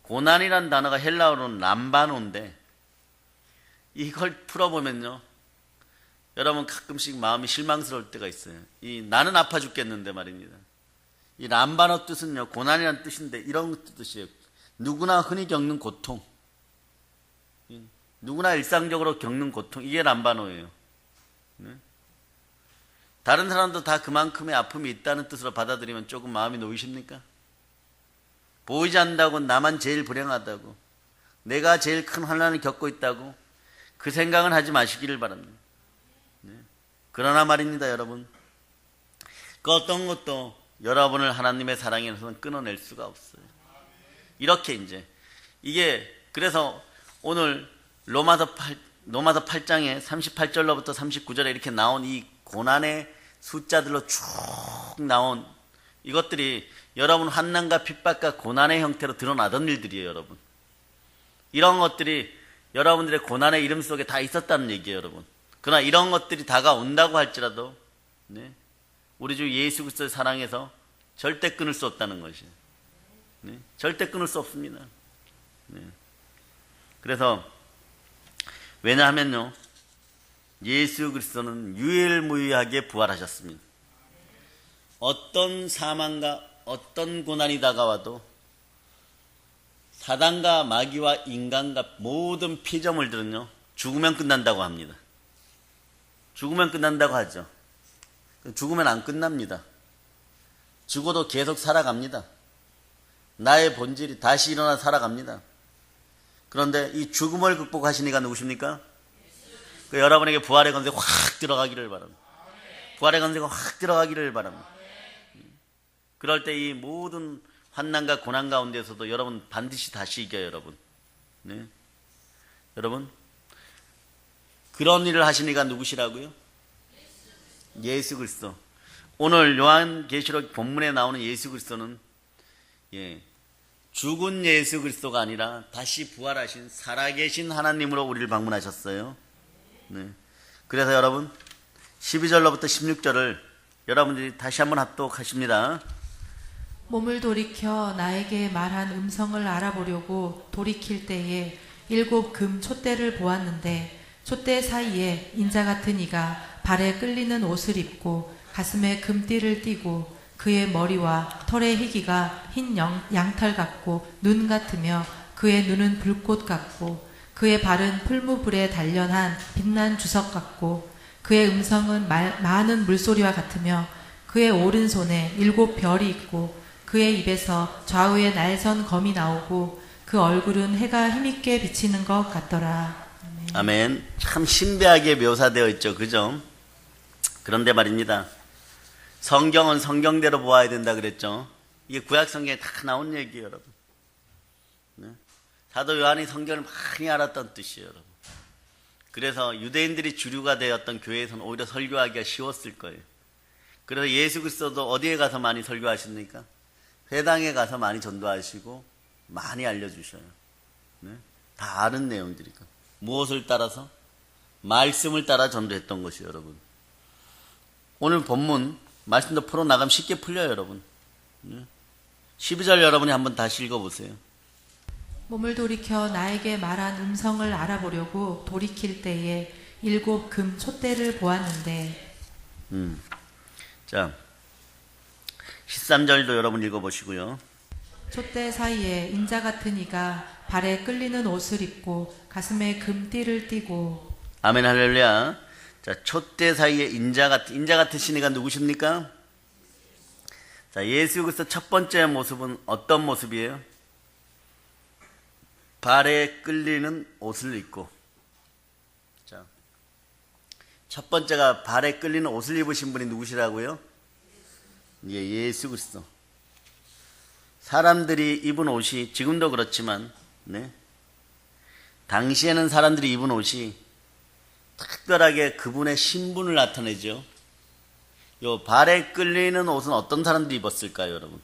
고난이란 단어가 헬라어로는 람바노인데 이걸 풀어보면요, 여러분 가끔씩 마음이 실망스러울 때가 있어요. 나는 아파 죽겠는데 말입니다. 이 람바노 뜻은요, 고난이라는 뜻인데 이런 뜻이에요. 누구나 흔히 겪는 고통, 누구나 일상적으로 겪는 고통, 이게 람바노예요. 다른 사람도 다 그만큼의 아픔이 있다는 뜻으로 받아들이면 조금 마음이 놓이십니까? 보이지 않는다고 나만 제일 불행하다고, 내가 제일 큰 환난을 겪고 있다고 그 생각은 하지 마시기를 바랍니다. 그러나 말입니다, 여러분, 그 어떤 것도 여러분을 하나님의 사랑에서는 끊어낼 수가 없어요. 이렇게 이제 이게, 그래서 오늘 로마서 8장에 38절로부터 39절에 이렇게 나온 이 고난의 숫자들로 쭉 나온 이것들이 여러분 환난과 핍박과 고난의 형태로 드러나던 일들이에요, 여러분. 이런 것들이 여러분들의 고난의 이름 속에 다 있었다는 얘기예요, 여러분. 그러나 이런 것들이 다가온다고 할지라도 우리 주 예수 그리스도의 사랑에서 절대 끊을 수 없다는 것이에요. 절대 끊을 수 없습니다. 그래서 왜냐하면요, 예수 그리스도는 유일무이하게 부활하셨습니다. 어떤 사망과 어떤 고난이 다가와도 사단과 마귀와 인간과 모든 피조물들은요, 죽으면 끝난다고 합니다. 죽으면 끝난다고 하죠. 죽으면 안 끝납니다. 죽어도 계속 살아갑니다. 나의 본질이 다시 일어나 살아갑니다. 그런데 이 죽음을 극복하신 이가 누구십니까? 여러분에게 부활의 권세가 확 들어가기를 바랍니다. 부활의 권세가 확 들어가기를 바랍니다. 그럴 때 이 모든 환난과 고난 가운데서도 여러분 반드시 다시 이겨요, 여러분. 여러분, 그런 일을 하신 이가 누구시라고요? 예수 그리스도. 오늘 요한계시록 본문에 나오는 예수 그리스도는 죽은 예수 그리스도가 아니라 다시 부활하신 살아계신 하나님으로 우리를 방문하셨어요. 그래서 여러분 12절로부터 16절을 여러분들이 다시 한번 합독하십니다. 몸을 돌이켜 나에게 말한 음성을 알아보려고 돌이킬 때에 7 금 촛대를 보았는데 촛대 사이에 인자 같은 이가 발에 끌리는 옷을 입고 가슴에 금띠를 띠고 그의 머리와 털의 희기가 흰 양털 같고 눈 같으며 그의 눈은 불꽃 같고 그의 발은 풀무불에 단련한 빛난 주석 같고 그의 음성은 많은 물소리와 같으며 그의 오른손에 7 별이 있고 그의 입에서 좌우에 날선 검이 나오고 그 얼굴은 해가 힘있게 비치는 것 같더라. 아멘. 참 신비하게 묘사되어 있죠, 그죠? 그런데 말입니다, 성경은 성경대로 보아야 된다 그랬죠. 이게 구약 성경에 다 나온 얘기예요, 여러분. 사도 요한이 성경을 많이 알았던 뜻이에요, 여러분. 그래서 유대인들이 주류가 되었던 교회에서는 오히려 설교하기가 쉬웠을 거예요. 그래서 예수 그리스도도 어디에 가서 많이 설교하십니까? 회당에 가서 많이 전도하시고 많이 알려주셔요. 다 아는 내용들이니까. 무엇을 따라서? 말씀을 따라 전도했던 것이에요, 여러분. 오늘 본문 말씀도 풀어나가면 쉽게 풀려요, 여러분. 12절 여러분이 한번 다시 읽어보세요. 몸을 돌이켜 나에게 말한 음성을 알아보려고 돌이킬 때에 7 금 촛대를 보았는데. 자, 13절도 여러분 읽어보시고요. 촛대 사이에 인자 같은 이가 발에 끌리는 옷을 입고 가슴에 금띠를 띠고. 아멘 할렐루야. 자, 촛대 사이에 인자 같으신 이가 누구십니까? 자, 예수 그리스도 첫 번째 모습은 어떤 모습이에요? 발에 끌리는 옷을 입고. 자, 첫 번째가 발에 끌리는 옷을 입으신 분이 누구시라고요? 예, 예수 그리스도. 사람들이 입은 옷이 지금도 그렇지만, 네, 당시에는 사람들이 입은 옷이 특별하게 그분의 신분을 나타내죠. 요 발에 끌리는 옷은 어떤 사람들이 입었을까요, 여러분?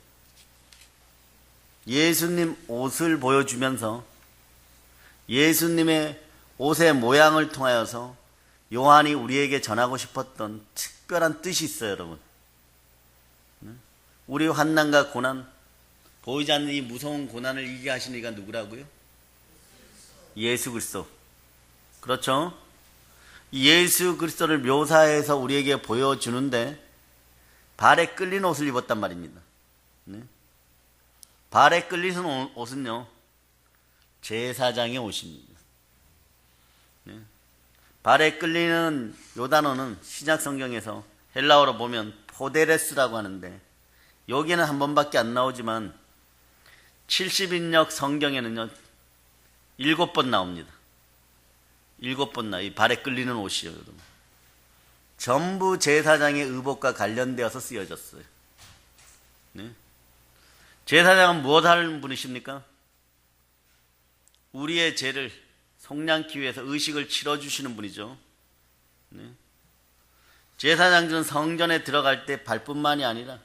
예수님 옷을 보여주면서 예수님의 옷의 모양을 통하여서 요한이 우리에게 전하고 싶었던 특별한 뜻이 있어요, 여러분. 우리 환난과 고난, 보이지 않는 이 무서운 고난을 이기게 하신 이가 누구라고요? 예수 그리스도. 그렇죠? 예수 그리스도를 묘사해서 우리에게 보여주는데 발에 끌린 옷을 입었단 말입니다. 네? 발에 끌리는 옷은요, 제사장의 옷입니다. 네? 발에 끌리는 요 단어는 신약 성경에서 헬라어로 보면 포데레스라고 하는데, 여기는 한 번밖에 안 나오지만 70인역 성경에는요 7번 나옵니다. 7번 나. 이 발에 끌리는 옷이요, 여러분. 전부 제사장의 의복과 관련되어서 쓰여졌어요. 네? 제사장은 무엇 하는 분이십니까? 우리의 죄를 속량기 위해서 의식을 치러주시는 분이죠. 네? 제사장들은 성전에 들어갈 때 발뿐만이 아니라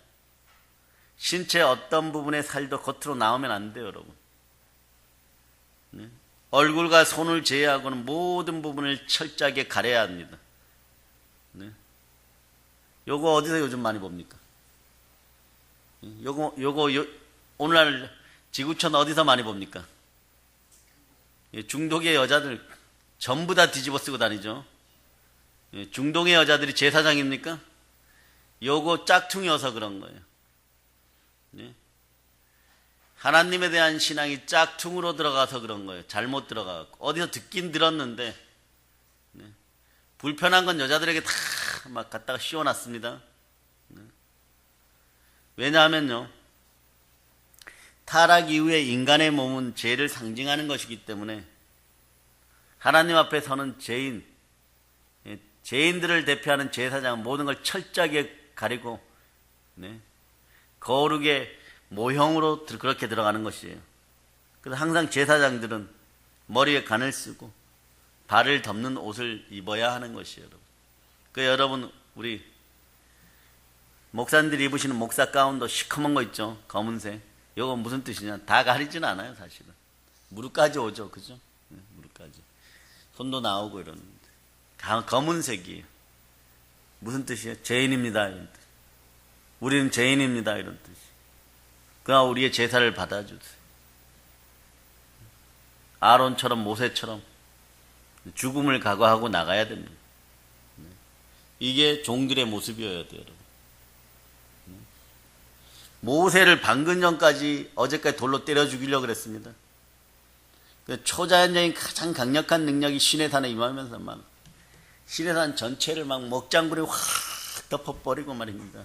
신체 어떤 부분의 살도 겉으로 나오면 안 돼요, 여러분. 네? 얼굴과 손을 제외하고는 모든 부분을 철저하게 가려야 합니다. 네? 요거 어디서 요즘 많이 봅니까? 오늘날 지구촌 어디서 많이 봅니까? 중동의 여자들 전부 다 뒤집어 쓰고 다니죠. 중동의 여자들이 제사장입니까? 요거 짝퉁이어서 그런 거예요. 네? 하나님에 대한 신앙이 짝퉁으로 들어가서 그런 거예요. 잘못 들어가고. 어디서 듣긴 들었는데, 네? 불편한 건 여자들에게 다 막 갖다가 씌워놨습니다. 네? 왜냐하면요, 타락 이후에 인간의 몸은 죄를 상징하는 것이기 때문에 하나님 앞에 서는 죄인, 죄인들을 대표하는 제사장은 모든 걸 철저하게 가리고, 네? 거룩의 모형으로 그렇게 들어가는 것이에요. 그래서 항상 제사장들은 머리에 간을 쓰고 발을 덮는 옷을 입어야 하는 것이에요, 여러분. 그 여러분, 우리 목사님들이 입으시는 목사 가운도 시커먼 거 있죠? 검은색. 이거 무슨 뜻이냐? 다 가리지는 않아요, 사실은. 무릎까지 오죠, 그죠? 네, 무릎까지. 손도 나오고 이러는데. 검은색이에요. 무슨 뜻이에요? 죄인입니다, 이런 뜻. 우리는 죄인입니다, 이런 뜻이. 그러나 우리의 제사를 받아주세요. 아론처럼, 모세처럼 죽음을 각오하고 나가야 됩니다. 이게 종들의 모습이어야 돼요, 여러분. 모세를 방금 전까지 어제까지 돌로 때려 죽이려고 그랬습니다. 초자연적인 가장 강력한 능력이 시내산에 임하면서 막 시내산 전체를 막 먹장구리 확 덮어버리고 말입니다.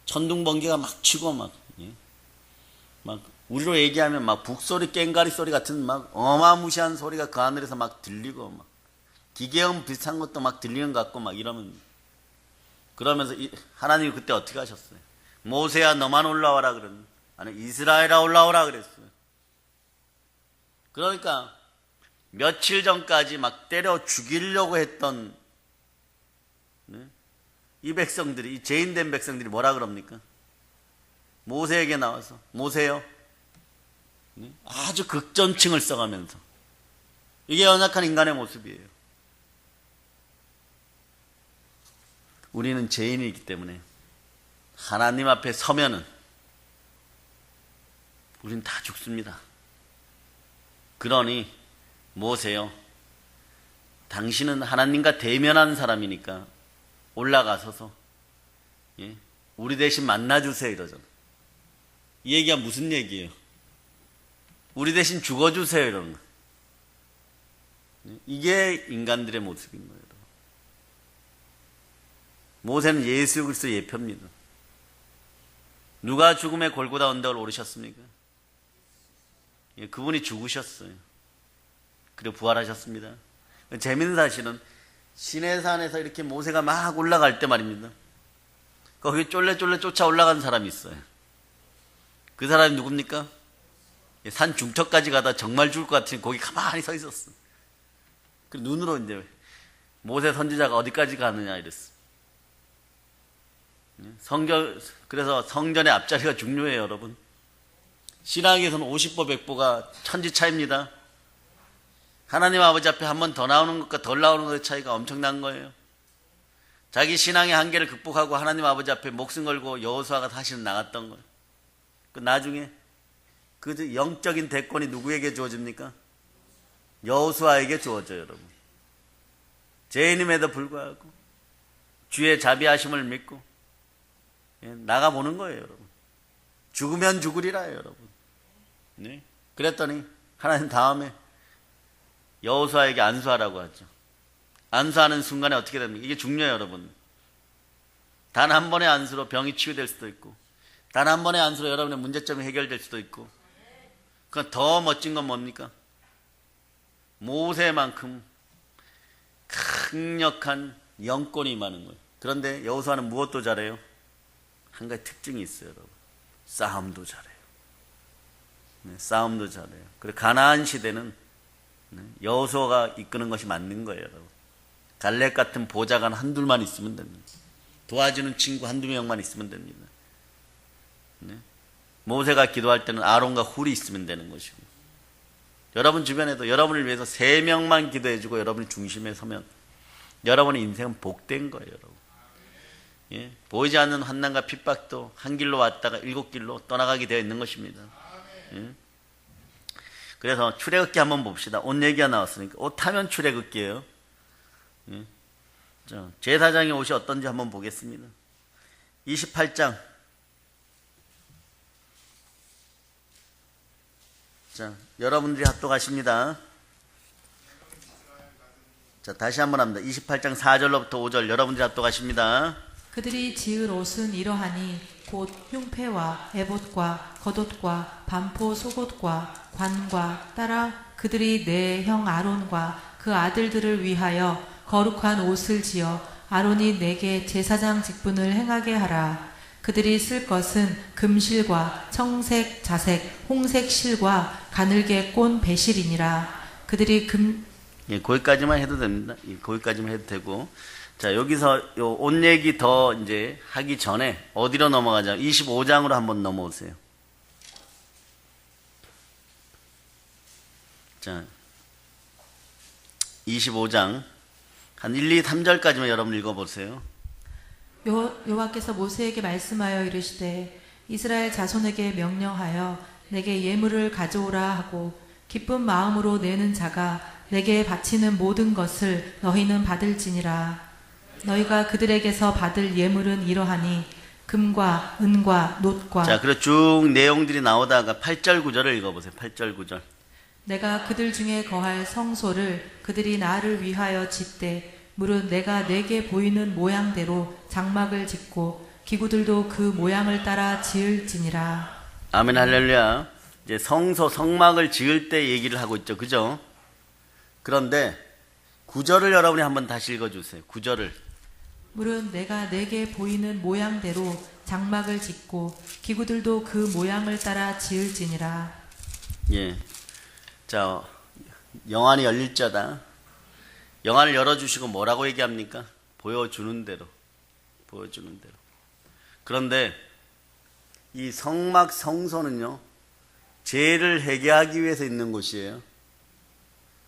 천둥번개가 막 치고 막 우리로 얘기하면 막 북소리 깽가리 소리 같은 막 어마무시한 소리가 그 하늘에서 막 들리고 막 기계음 비슷한 것도 막 들리는 것 같고 막 그러면서 하나님이 그때 어떻게 하셨어요? 모세야 너만 올라와라 그러는, 아니 이스라엘아 올라오라 그랬어요. 그러니까 며칠 전까지 막 때려 죽이려고 했던 이 백성들이, 이 죄인된 백성들이 뭐라 그럽니까? 모세에게 나와서 모세요, 아주 극존칭을 써가면서, 이게 연약한 인간의 모습이에요. 우리는 죄인이기 때문에 하나님 앞에 서면은 우린 다 죽습니다. 그러니 모세요, 당신은 하나님과 대면하는 사람이니까 올라가서서 우리 대신 만나주세요 이러잖아. 이 얘기가 무슨 얘기예요? 우리 대신 죽어주세요 이러는 거. 이게 인간들의 모습인 거예요. 모세는 예수 그리스도 예표입니다. 누가 죽음의 골고다 언덕을 오르셨습니까? 예, 그분이 죽으셨어요. 그리고 부활하셨습니다. 재밌는 사실은 시내산에서 이렇게 모세가 막 올라갈 때 말입니다. 거기 쫄래쫄래 쫓아 올라간 사람이 있어요. 그 사람이 누굽니까? 산 중턱까지 가다 정말 죽을 것 같으니 거기 가만히 서 있었어. 그 눈으로 이제 모세 선지자가 어디까지 가느냐 이랬어. 그래서 성전의 앞자리가 중요해요, 여러분. 신학에서는 50보 100보가 천지 차이입니다. 하나님 아버지 앞에 한 번 더 나오는 것과 덜 나오는 것의 차이가 엄청난 거예요. 자기 신앙의 한계를 극복하고 하나님 아버지 앞에 목숨 걸고 여호수아가 사실은 나갔던 거예요. 그 나중에 그 영적인 대권이 누구에게 주어집니까? 여호수아에게 주어져요, 여러분. 죄인임에도 불구하고 주의 자비하심을 믿고 나가보는 거예요, 여러분. 죽으면 죽으리라요, 여러분. 네? 그랬더니 하나님 다음에 여호수아에게 안수하라고 하죠. 안수하는 순간에 어떻게 됩니까? 이게 중요해요, 여러분. 단 한 번의 안수로 병이 치유될 수도 있고, 단 한 번의 안수로 여러분의 문제점이 해결될 수도 있고, 그건 더 멋진 건 뭡니까? 모세만큼 강력한 영권이 임하는 거예요. 그런데 여호수아는 무엇도 잘해요? 한 가지 특징이 있어요, 여러분. 싸움도 잘해요. 네, 싸움도 잘해요. 그리고 가나안 시대는 여호수아가 이끄는 것이 맞는 거예요, 여러분. 갈렙 같은 보좌관 한둘만 있으면 됩니다. 도와주는 친구 한두 명만 있으면 됩니다. 네? 모세가 기도할 때는 아론과 훌이 있으면 되는 것이고, 여러분 주변에도 여러분을 위해서 3명만 기도해주고 여러분이 중심에 서면 여러분의 인생은 복된 거예요, 여러분. 예? 보이지 않는 환난과 핍박도 한 길로 왔다가 7길로 떠나가게 되어 있는 것입니다. 예? 그래서 출애굽기 한번 봅시다. 옷 얘기가 나왔으니까 옷 하면 출애굽기예요. 예? 자, 제사장의 옷이 어떤지 한번 보겠습니다. 28장. 자, 여러분들이 합독하십니다. 자, 다시 한번 합니다. 28장 4절로부터 5절 여러분들이 합독하십니다. 그들이 지을 옷은 이러하니 곧 흉패와 에봇과 겉옷과 반포 속옷과 관과 따라 그들이 내 형 아론과 그 아들들을 위하여 거룩한 옷을 지어 아론이 내게 제사장 직분을 행하게 하라. 그들이 쓸 것은 금실과 청색, 자색, 홍색 실과 가늘게 꼰 배실이니라. 그들이 예, 거기까지만 해도 됩니다. 예, 거기까지만 해도 되고. 자, 여기서 요 옷 얘기 더 이제 하기 전에 어디로 넘어가자? 25장으로 한번 넘어오세요. 자, 25장 한 1, 2, 3절까지만 여러분 읽어보세요. 여호와께서 모세에게 말씀하여 이르시되 이스라엘 자손에게 명령하여 내게 예물을 가져오라 하고 기쁜 마음으로 내는 자가 내게 바치는 모든 것을 너희는 받을지니라. 너희가 그들에게서 받을 예물은 이러하니 금과 은과 놋과. 자, 그리고 쭉 내용들이 나오다가 8절 9절을 읽어보세요. 8절 9절. 내가 그들 중에 거할 성소를 그들이 나를 위하여 짓되 무릇 내가 내게 보이는 모양대로 장막을 짓고 기구들도 그 모양을 따라 지을지니라. 아멘 할렐루야. 이제 성소 성막을 지을 때 얘기를 하고 있죠, 그죠? 그런데 9절을 여러분이 한번 다시 읽어주세요. 9절을. 무릇 내가 내게 보이는 모양대로 장막을 짓고 기구들도 그 모양을 따라 지을지니라. 예. 자, 영안이 열릴 자다. 영안을 열어주시고 뭐라고 얘기합니까? 보여주는 대로. 보여주는 대로. 그런데 이 성막 성소는요, 죄를 회개하기 위해서 있는 곳이에요.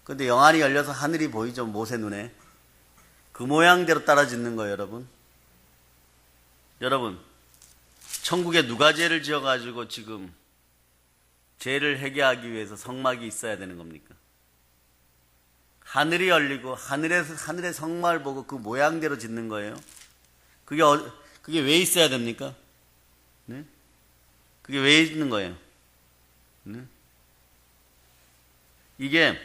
그런데 영안이 열려서 하늘이 보이죠, 모세 눈에. 그 모양대로 따라 짓는 거예요, 여러분. 여러분, 천국에 누가 죄를 지어가지고 지금 죄를 회개하기 위해서 성막이 있어야 되는 겁니까? 하늘이 열리고 하늘의 성막을 보고 그 모양대로 짓는 거예요. 그게 왜 있어야 됩니까? 네? 그게 왜 있는 거예요? 네? 이게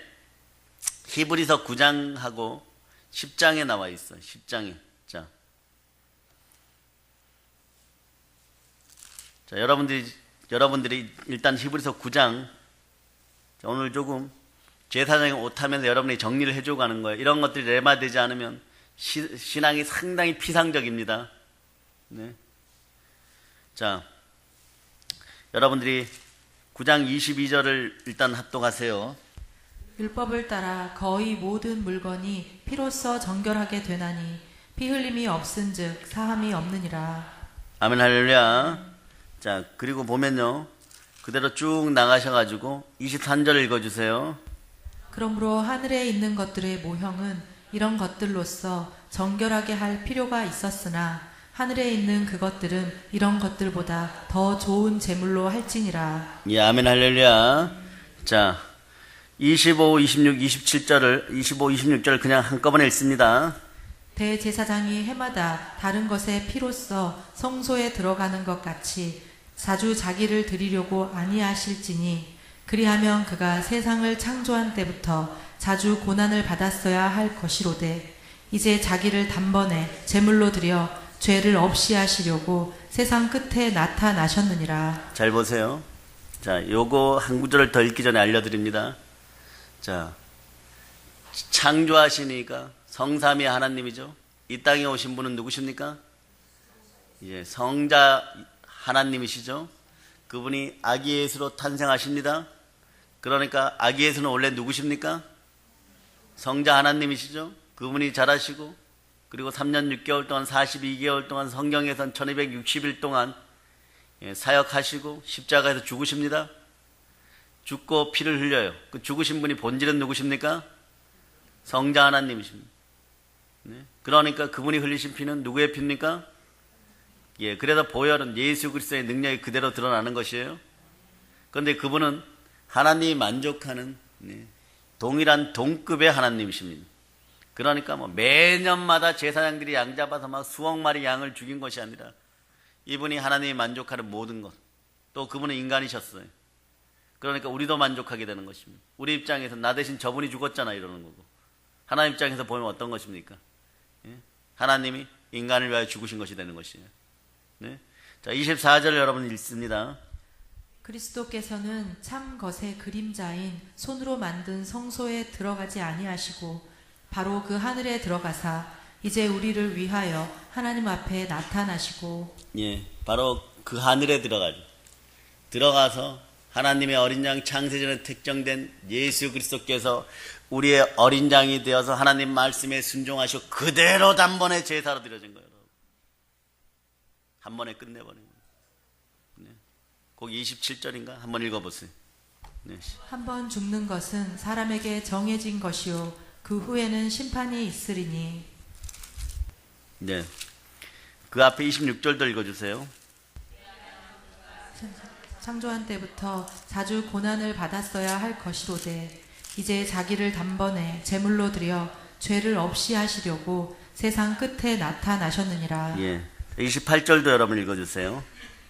히브리서 9장하고 10장에 나와 있어요. 10장에. 자, 여러분들이 일단 히브리서 9장 오늘 조금 제사장의 옷 하면서 여러분이 정리를 해주고 가는 거예요. 이런 것들이 레마되지 않으면 신앙이 상당히 피상적입니다. 네. 자, 여러분들이 9장 22절을 일단 합독하세요. 율법을 따라 거의 모든 물건이 피로써 정결하게 되나니 피 흘림이 없은즉 사함이 없느니라. 아멘 할렐루야. 자, 그리고 보면요, 그대로 쭉 나가셔가지고 23절 읽어주세요. 그러므로 하늘에 있는 것들의 모형은 이런 것들로서 정결하게 할 필요가 있었으나 하늘에 있는 그것들은 이런 것들보다 더 좋은 제물로 할지니라. 예, 아멘 할렐루야. 자, 25, 26, 27절을 25, 26절을 그냥 한꺼번에 읽습니다. 대제사장이 해마다 다른 것의 피로써 성소에 들어가는 것 같이 자주 자기를 드리려고 아니하실지니 그리하면 그가 세상을 창조한 때부터 자주 고난을 받았어야 할 것이로되 이제 자기를 단번에 제물로 드려 죄를 없이 하시려고 세상 끝에 나타나셨느니라. 잘 보세요. 자, 요거 한 구절을 더 읽기 전에 알려드립니다. 자, 창조하시니까 성삼위 하나님이죠. 이 땅에 오신 분은 누구십니까? 예, 성자 하나님이시죠. 그분이 아기 예수로 탄생하십니다. 그러니까 아기 예수는 원래 누구십니까? 성자 하나님이시죠. 그분이 자라시고 그리고 3년 6개월 동안 42개월 동안 성경에선 1260일 동안 사역하시고 십자가에서 죽으십니다. 죽고 피를 흘려요. 그 죽으신 분이 본질은 누구십니까? 성자 하나님이십니다. 네? 그러니까 그분이 흘리신 피는 누구의 피입니까? 예, 그래서 보혈은 예수 그리스도의 능력이 그대로 드러나는 것이에요. 그런데 그분은 하나님이 만족하는 동일한 동급의 하나님이십니다. 그러니까 뭐 매년마다 제사장들이 양 잡아서 막 수억 마리 양을 죽인 것이 아니라 이분이 하나님이 만족하는 모든 것, 또 그분은 인간이셨어요. 그러니까 우리도 만족하게 되는 것입니다. 우리 입장에서 나 대신 저분이 죽었잖아 이러는 거고, 하나님 입장에서 보면 어떤 것입니까? 예? 하나님이 인간을 위하여 죽으신 것이 되는 것이에요. 네? 자, 24절 여러분 읽습니다. 그리스도께서는 참 것의 그림자인 손으로 만든 성소에 들어가지 아니하시고 바로 그 하늘에 들어가사 이제 우리를 위하여 하나님 앞에 나타나시고, 예, 바로 그 하늘에 들어가서 하나님의 어린 양 창세전에 특정된 예수 그리스도께서 우리의 어린 양이 되어서 하나님 말씀에 순종하시고 그대로 단번에 제사로 드려진 거예요. 한 번에 끝내버린 거예요. 네. 거기 27절인가? 한번 읽어보세요. 네. 한 번 죽는 것은 사람에게 정해진 것이요 그 후에는 심판이 있으리니. 네. 그 앞에 26절도 읽어주세요. 창조한 때부터 자주 고난을 받았어야 할 것이로되 이제 자기를 단번에 제물로 드려 죄를 없이 하시려고 세상 끝에 나타나셨느니라. 예. 28절도 여러분 읽어주세요.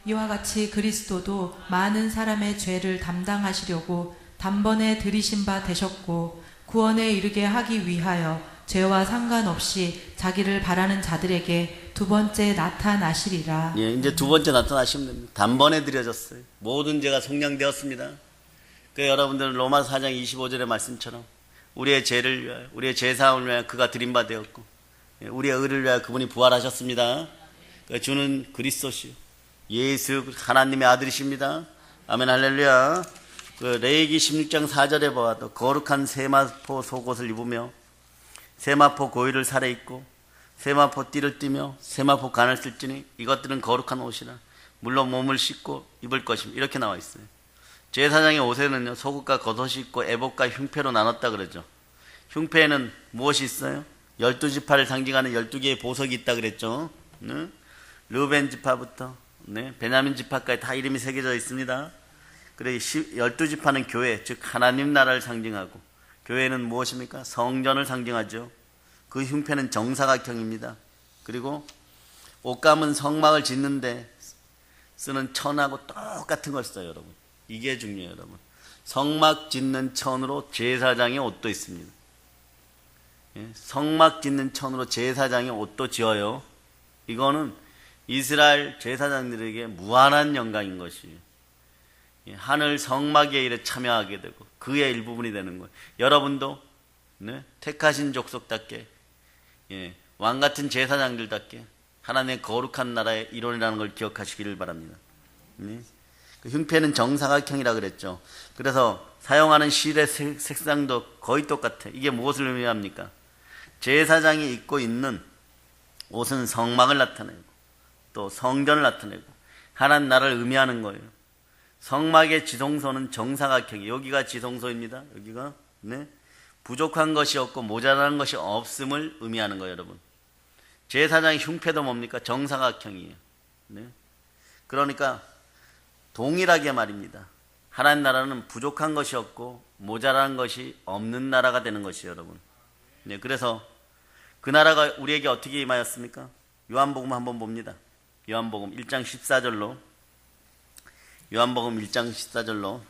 이와 같이 그리스도도 많은 사람의 죄를 담당하시려고 단번에 들이신 바 되셨고 구원에 이르게 하기 위하여 죄와 상관없이 자기를 바라는 자들에게 두 번째 나타나시리라. 예, 이제 두 번째 나타나시면 됩니다. 단번에 드려졌어요. 모든 죄가 속량되었습니다. 그 여러분들은 로마서 4장 25절의 말씀처럼 우리의 죄를 위하여, 우리의 죄사함을 위하여 그가 드린 바 되었고 우리의 의를 위하여 그분이 부활하셨습니다. 주는 그리스도시요 예수 하나님의 아들이십니다. 아멘 할렐루야. 그 레위기 16장 4절에 보아도 거룩한 세마포 속옷을 입으며 세마포 고위를 살에 입고 세마포 띠를 띠며 세마포 간을 쓸지니 이것들은 거룩한 옷이라 물론 몸을 씻고 입을 것입니다. 이렇게 나와 있어요. 제사장의 옷에는요 속옷과 겉옷이 있고 에봇과 흉패로 나눴다 그러죠. 흉패에는 무엇이 있어요? 12지파를 상징하는 12개의 보석이 있다 그랬죠. 네? 르벤 지파부터 베냐민 지파까지 다 이름이 새겨져 있습니다. 그래 12지파는 교회, 즉 하나님 나라를 상징하고 교회는 무엇입니까? 성전을 상징하죠. 그 흉패는 정사각형입니다. 그리고 옷감은 성막을 짓는데 쓰는 천하고 똑같은 걸 써요, 여러분. 이게 중요해요, 여러분. 성막 짓는 천으로 제사장의 옷도 있습니다. 예? 성막 짓는 천으로 제사장의 옷도 지어요. 이거는 이스라엘 제사장들에게 무한한 영광인 것이에요. 하늘 성막의 일에 참여하게 되고 그의 일부분이 되는 거예요. 여러분도 택하신 족속답게 왕같은 제사장들답게 하나님의 거룩한 나라의 일원이라는 걸 기억하시기를 바랍니다. 그 흉패는 정사각형이라 그랬죠. 그래서 사용하는 실의 색상도 거의 똑같아. 이게 무엇을 의미합니까? 제사장이 입고 있는 옷은 성막을 나타내고 또 성전을 나타내고 하나님 나라를 의미하는 거예요. 성막의 지성소는 정사각형이, 여기가 지성소입니다. 여기가 부족한 것이 없고 모자란 것이 없음을 의미하는 거예요, 여러분. 제사장의 흉패도 뭡니까? 정사각형이에요. 그러니까 동일하게 말입니다. 하나님 나라는 부족한 것이 없고 모자란 것이 없는 나라가 되는 것이에요, 여러분. 그래서 그 나라가 우리에게 어떻게 임하였습니까? 요한복음 한번 봅니다. 요한복음 1장 14절로 요한복음 1장 14절로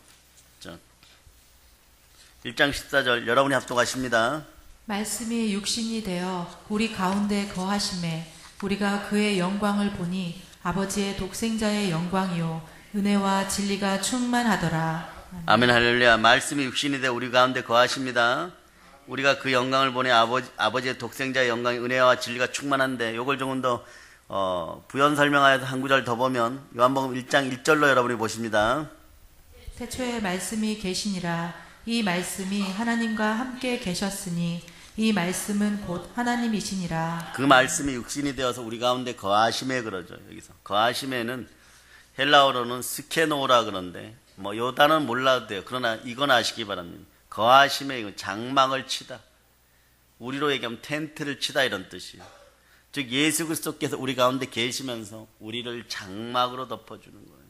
1장 14절 여러분이 합독하십니다. 말씀이 육신이 되어 우리 가운데 거하심에 우리가 그의 영광을 보니 아버지의 독생자의 영광이요 은혜와 진리가 충만하더라. 아멘 할렐루야. 말씀이 육신이 되어 우리 가운데 거하십니다. 우리가 그 영광을 보니 아버지의 독생자의 영광이 은혜와 진리가 충만한데, 요걸 조금 더 부연 설명하여서 한 구절 더 보면 요한복음 1장 1절로 여러분이 보십니다. 태초에 말씀이 계시니라. 이 말씀이 하나님과 함께 계셨으니 이 말씀은 곧 하나님이시니라. 그 말씀이 육신이 되어서 우리 가운데 거하심에 그러죠. 여기서 거하심에는 헬라어로는 스케노라 그러는데 요 단어는 몰라도 돼요. 그러나 이건 아시기 바랍니다. 거하심에 이건 장막을 치다, 우리로 얘기하면 텐트를 치다 이런 뜻이에요. 즉 예수 그리스도께서 우리 가운데 계시면서 우리를 장막으로 덮어주는 거예요.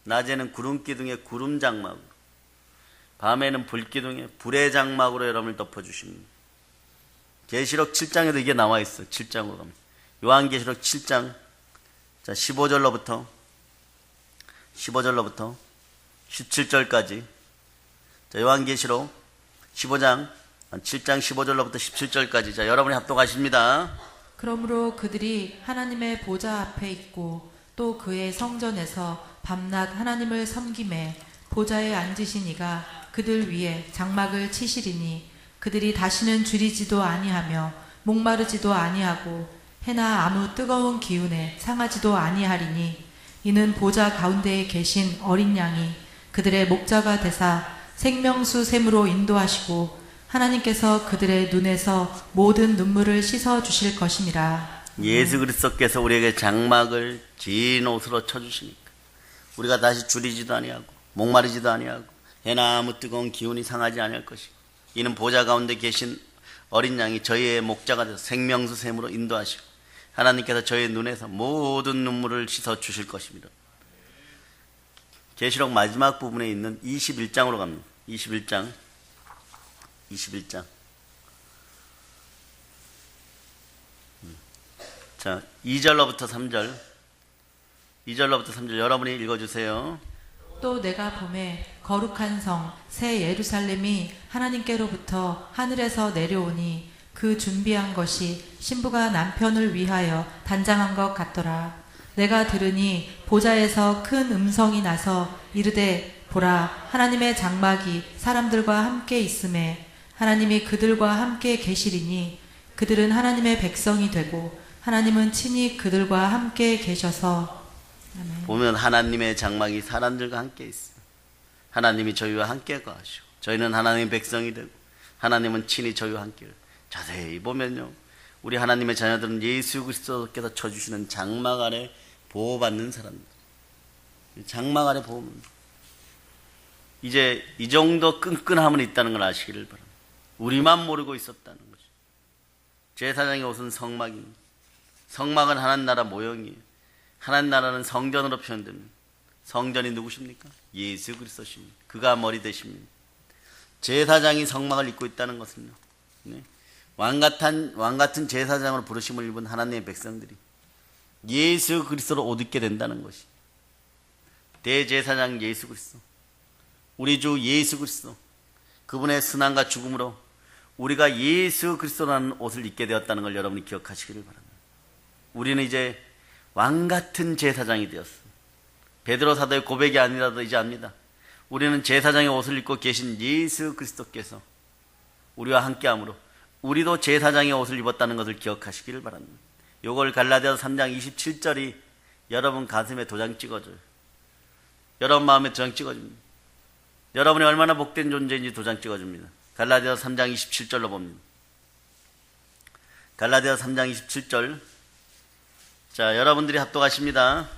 낮에는 구름 기둥에 구름 장막으로, 밤에는 불 기둥에 불의 장막으로 여러분을 덮어주십니다. 계시록 7장에도 이게 나와 있어요. 7장으로 가면 요한계시록 7장 15절로부터 17절까지, 요한계시록 15장 7장 15절로부터 17절까지. 여러분이 합독하십니다. 그러므로 그들이 하나님의 보좌 앞에 있고 또 그의 성전에서 밤낮 하나님을 섬기매 보좌에 앉으신 이가 그들 위에 장막을 치시리니 그들이 다시는 줄이지도 아니하며 목마르지도 아니하고 해나 아무 뜨거운 기운에 상하지도 아니하리니 이는 보좌 가운데에 계신 어린 양이 그들의 목자가 되사 생명수 샘으로 인도하시고 하나님께서 그들의 눈에서 모든 눈물을 씻어 주실 것임이라. 예수 그리스도께서 우리에게 장막을 진 옷으로 쳐주시니까 우리가 다시 줄이지도 아니하고 목마르지도 아니하고 해나 아무 뜨거운 기운이 상하지 아니할 것이고 이는 보좌 가운데 계신 어린 양이 저희의 목자가 되어서 생명수 샘으로 인도하시고 하나님께서 저희의 눈에서 모든 눈물을 씻어 주실 것입니다. 계시록 마지막 부분에 있는 21장으로 갑니다. 21장 자, 2절로부터 3절 여러분이 읽어주세요. 또 내가 보매 거룩한 성 새 예루살렘이 하나님께로부터 하늘에서 내려오니 그 준비한 것이 신부가 남편을 위하여 단장한 것 같더라. 내가 들으니 보좌에서 큰 음성이 나서 이르되 보라, 하나님의 장막이 사람들과 함께 있음에 하나님이 그들과 함께 계시리니 그들은 하나님의 백성이 되고 하나님은 친히 그들과 함께 계셔서. 아멘. 보면 하나님의 장막이 사람들과 함께 있어요. 하나님이 저희와 함께 거하시고 저희는 하나님의 백성이 되고 하나님은 친히 저희와 함께. 자세히 보면요, 우리 하나님의 자녀들은 예수 그리스도께서 쳐주시는 장막 아래 보호받는 사람들. 장막 아래 보호받는. 이제 이 정도 끈끈함은 있다는 걸 아시기를 바랍니다. 우리만 모르고 있었다는 거죠. 제사장의 옷은 성막입니다. 성막은 하나님 나라 모형이에요. 하나님 나라는 성전으로 표현됩니다. 성전이 누구십니까? 예수 그리스도십니다. 그가 머리 되십니다. 제사장이 성막을 입고 있다는 것은요, 왕같은 제사장으로 부르심을 입은 하나님의 백성들이 예수 그리스도로 옷 입게 된다는 것이, 대제사장 예수 그리스도, 우리 주 예수 그리스도, 그분의 순환과 죽음으로 우리가 예수 그리스도라는 옷을 입게 되었다는 걸 여러분이 기억하시기를 바랍니다. 우리는 이제 왕같은 제사장이 되었습니다. 베드로 사도의 고백이 아니라도 이제 압니다. 우리는 제사장의 옷을 입고 계신 예수 그리스도께서 우리와 함께함으로 우리도 제사장의 옷을 입었다는 것을 기억하시기를 바랍니다. 요걸 갈라디아서 3장 27절이 여러분 가슴에 도장 찍어줘요. 여러분 마음에 도장 찍어줍니다. 여러분이 얼마나 복된 존재인지 도장 찍어줍니다. 갈라디아서 3장 27절로 봅니다. 갈라디아서 3장 27절. 자, 여러분들이 합독하십니다.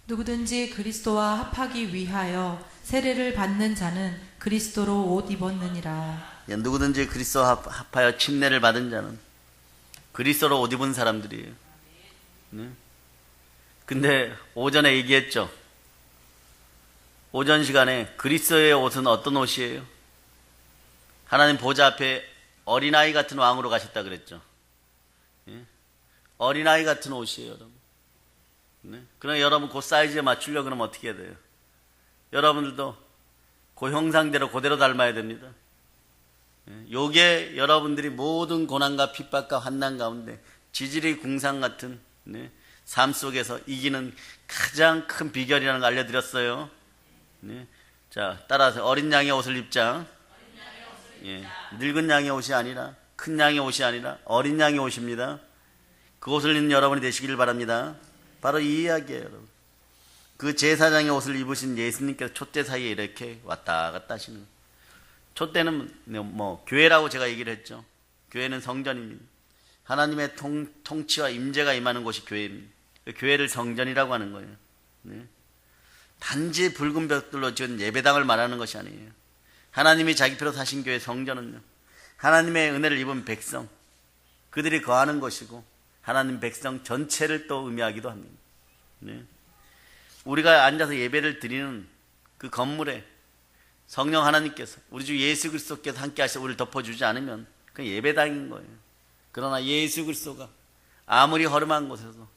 누구든지 그리스도와 합하기 위하여 세례를 받는 자는 그리스도로 옷 입었느니라. 예, 누구든지 그리스도와 합하여 침례를 받은 자는 그리스도로 옷 입은 사람들이에요. 네? 근데 오전에 얘기했죠. 오전 시간에 그리스도의 옷은 어떤 옷이에요? 하나님 보좌 앞에 어린아이 같은 왕으로 가셨다 그랬죠. 예? 어린아이 같은 옷이에요, 여러분. 네? 그럼 여러분 그 사이즈에 맞추려고 그러면 어떻게 해야 돼요? 여러분들도 그 형상대로 그대로 닮아야 됩니다. 요게 여러분들이 모든 고난과 핍박과 환난 가운데 지질의 궁상 같은 삶 속에서 이기는 가장 큰 비결이라는 걸 알려드렸어요. 자, 따라서 어린 양의 옷을 입자. 늙은 양의 옷이 아니라, 큰 양의 옷이 아니라 어린 양의 옷입니다. 그 옷을 입는 여러분이 되시기를 바랍니다. 바로 이 이야기예요, 여러분. 그 제사장의 옷을 입으신 예수님께서 촛대 사이에 이렇게 왔다 갔다 하시는 거예요. 촛대는 뭐 교회라고 제가 얘기를 했죠. 교회는 성전입니다. 하나님의 통치와 임재가 임하는 곳이 교회입니다. 교회를 성전이라고 하는 거예요. 네. 단지 붉은 벽돌로 지은 예배당을 말하는 것이 아니에요. 하나님이 자기 피로 사신 교회 성전은요, 하나님의 은혜를 입은 백성, 그들이 거하는 것이고 하나님 백성 전체를 또 의미하기도 합니다. 네. 우리가 앉아서 예배를 드리는 그 건물에 성령 하나님께서 우리 주 예수 그리스도께서 함께 하셔서 우리를 덮어주지 않으면 그 예배당인 거예요. 그러나 예수 그리스도가 아무리 허름한 곳에서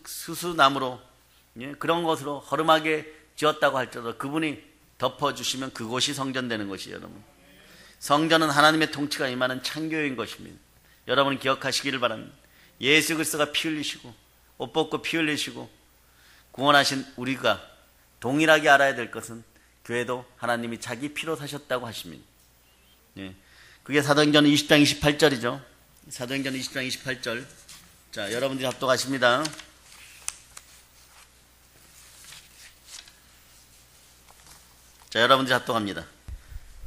수수나무로 그런 것으로 허름하게 지었다고 할지라도 그분이 덮어주시면 그곳이 성전되는 것이에요, 여러분. 성전은 하나님의 통치가 임하는 창교인 것입니다. 여러분 기억하시기를 바랍니다. 예수 그리스도가 피 흘리시고 옷 벗고 피 흘리시고 구원하신 우리가 동일하게 알아야 될 것은 교회도 하나님이 자기 피로 사셨다고 하십니다. 그게 사도행전 20장 28절이죠. 사도행전 20장 28절. 자, 여러분들이 합독하십니다. 자, 여러분들이 합독합니다.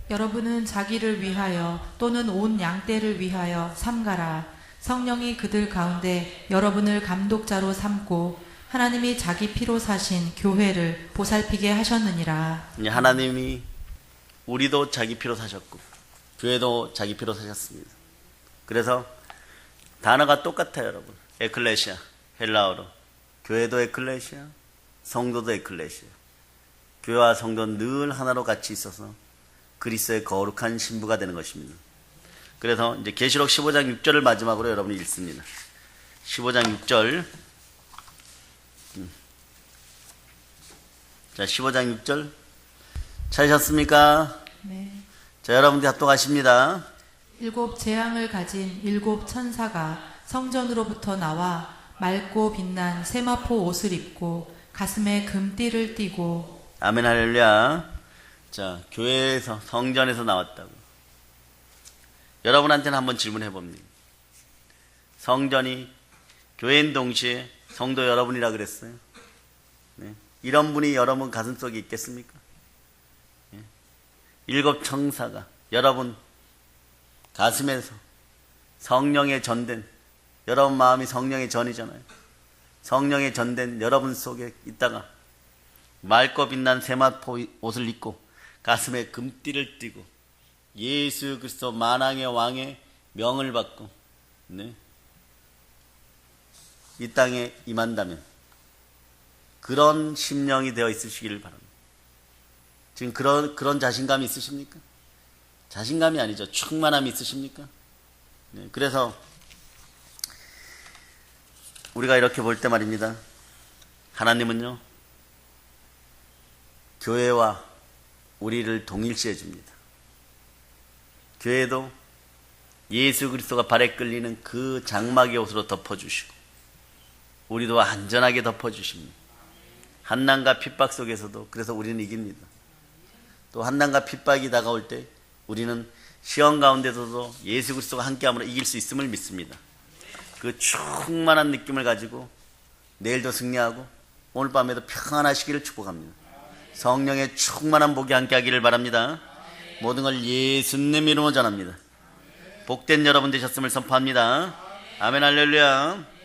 여러분은 자기를 위하여 또는 온 양떼를 위하여 삼가라. 성령이 그들 가운데 여러분을 감독자로 삼고 하나님이 자기 피로 사신 교회를 보살피게 하셨느니라. 하나님이 우리도 자기 피로 사셨고 교회도 자기 피로 사셨습니다. 그래서 단어가 똑같아요, 여러분. 에클레시아, 헬라어로. 교회도 에클레시아, 성도도 에클레시아. 교회와 성도는 늘 하나로 같이 있어서 그리스도의 거룩한 신부가 되는 것입니다. 그래서 이제 계시록 15장 6절을 마지막으로 여러분이 읽습니다. 15장 6절. 자, 15장 6절 찾으셨습니까? 네. 자, 여러분들 합독하십니다. 7 재앙을 가진 7 천사가 성전으로부터 나와 맑고 빛난 세마포 옷을 입고 가슴에 금띠를 띠고. 아멘 할렐루야. 자, 교회에서 성전에서 나왔다고. 여러분한테는 한번 질문해 봅니다. 성전이 교회인 동시에 성도 여러분이라 그랬어요. 네. 이런 분이 여러분 가슴속에 있겠습니까? 7 천사가 여러분 가슴에서 성령에 전된, 여러분 마음이 성령의 전이잖아요. 성령에 전된 여러분 속에 있다가 맑고 빛난 세마포 옷을 입고 가슴에 금띠를 띠고 예수 그리스도 만왕의 왕의 명을 받고 이 땅에 임한다면 그런 심령이 되어 있으시기를 바랍니다. 지금 그런 자신감이 있으십니까? 자신감이 아니죠. 충만함이 있으십니까? 그래서 우리가 이렇게 볼 때 말입니다. 하나님은요, 교회와 우리를 동일시해 줍니다. 교회도 예수 그리스도가 발에 끌리는 그 장막의 옷으로 덮어주시고 우리도 안전하게 덮어주십니다. 한난과 핍박 속에서도 그래서 우리는 이깁니다. 또 한난과 핍박이 다가올 때 우리는 시험 가운데서도 예수 그리스도가 함께함으로 이길 수 있음을 믿습니다. 그 충만한 느낌을 가지고 내일도 승리하고 오늘 밤에도 평안하시기를 축복합니다. 성령의 충만한 복이 함께하기를 바랍니다. 모든 걸 예수님 이름으로 전합니다. 복된 여러분 되셨음을 선포합니다. 아멘 할렐루야.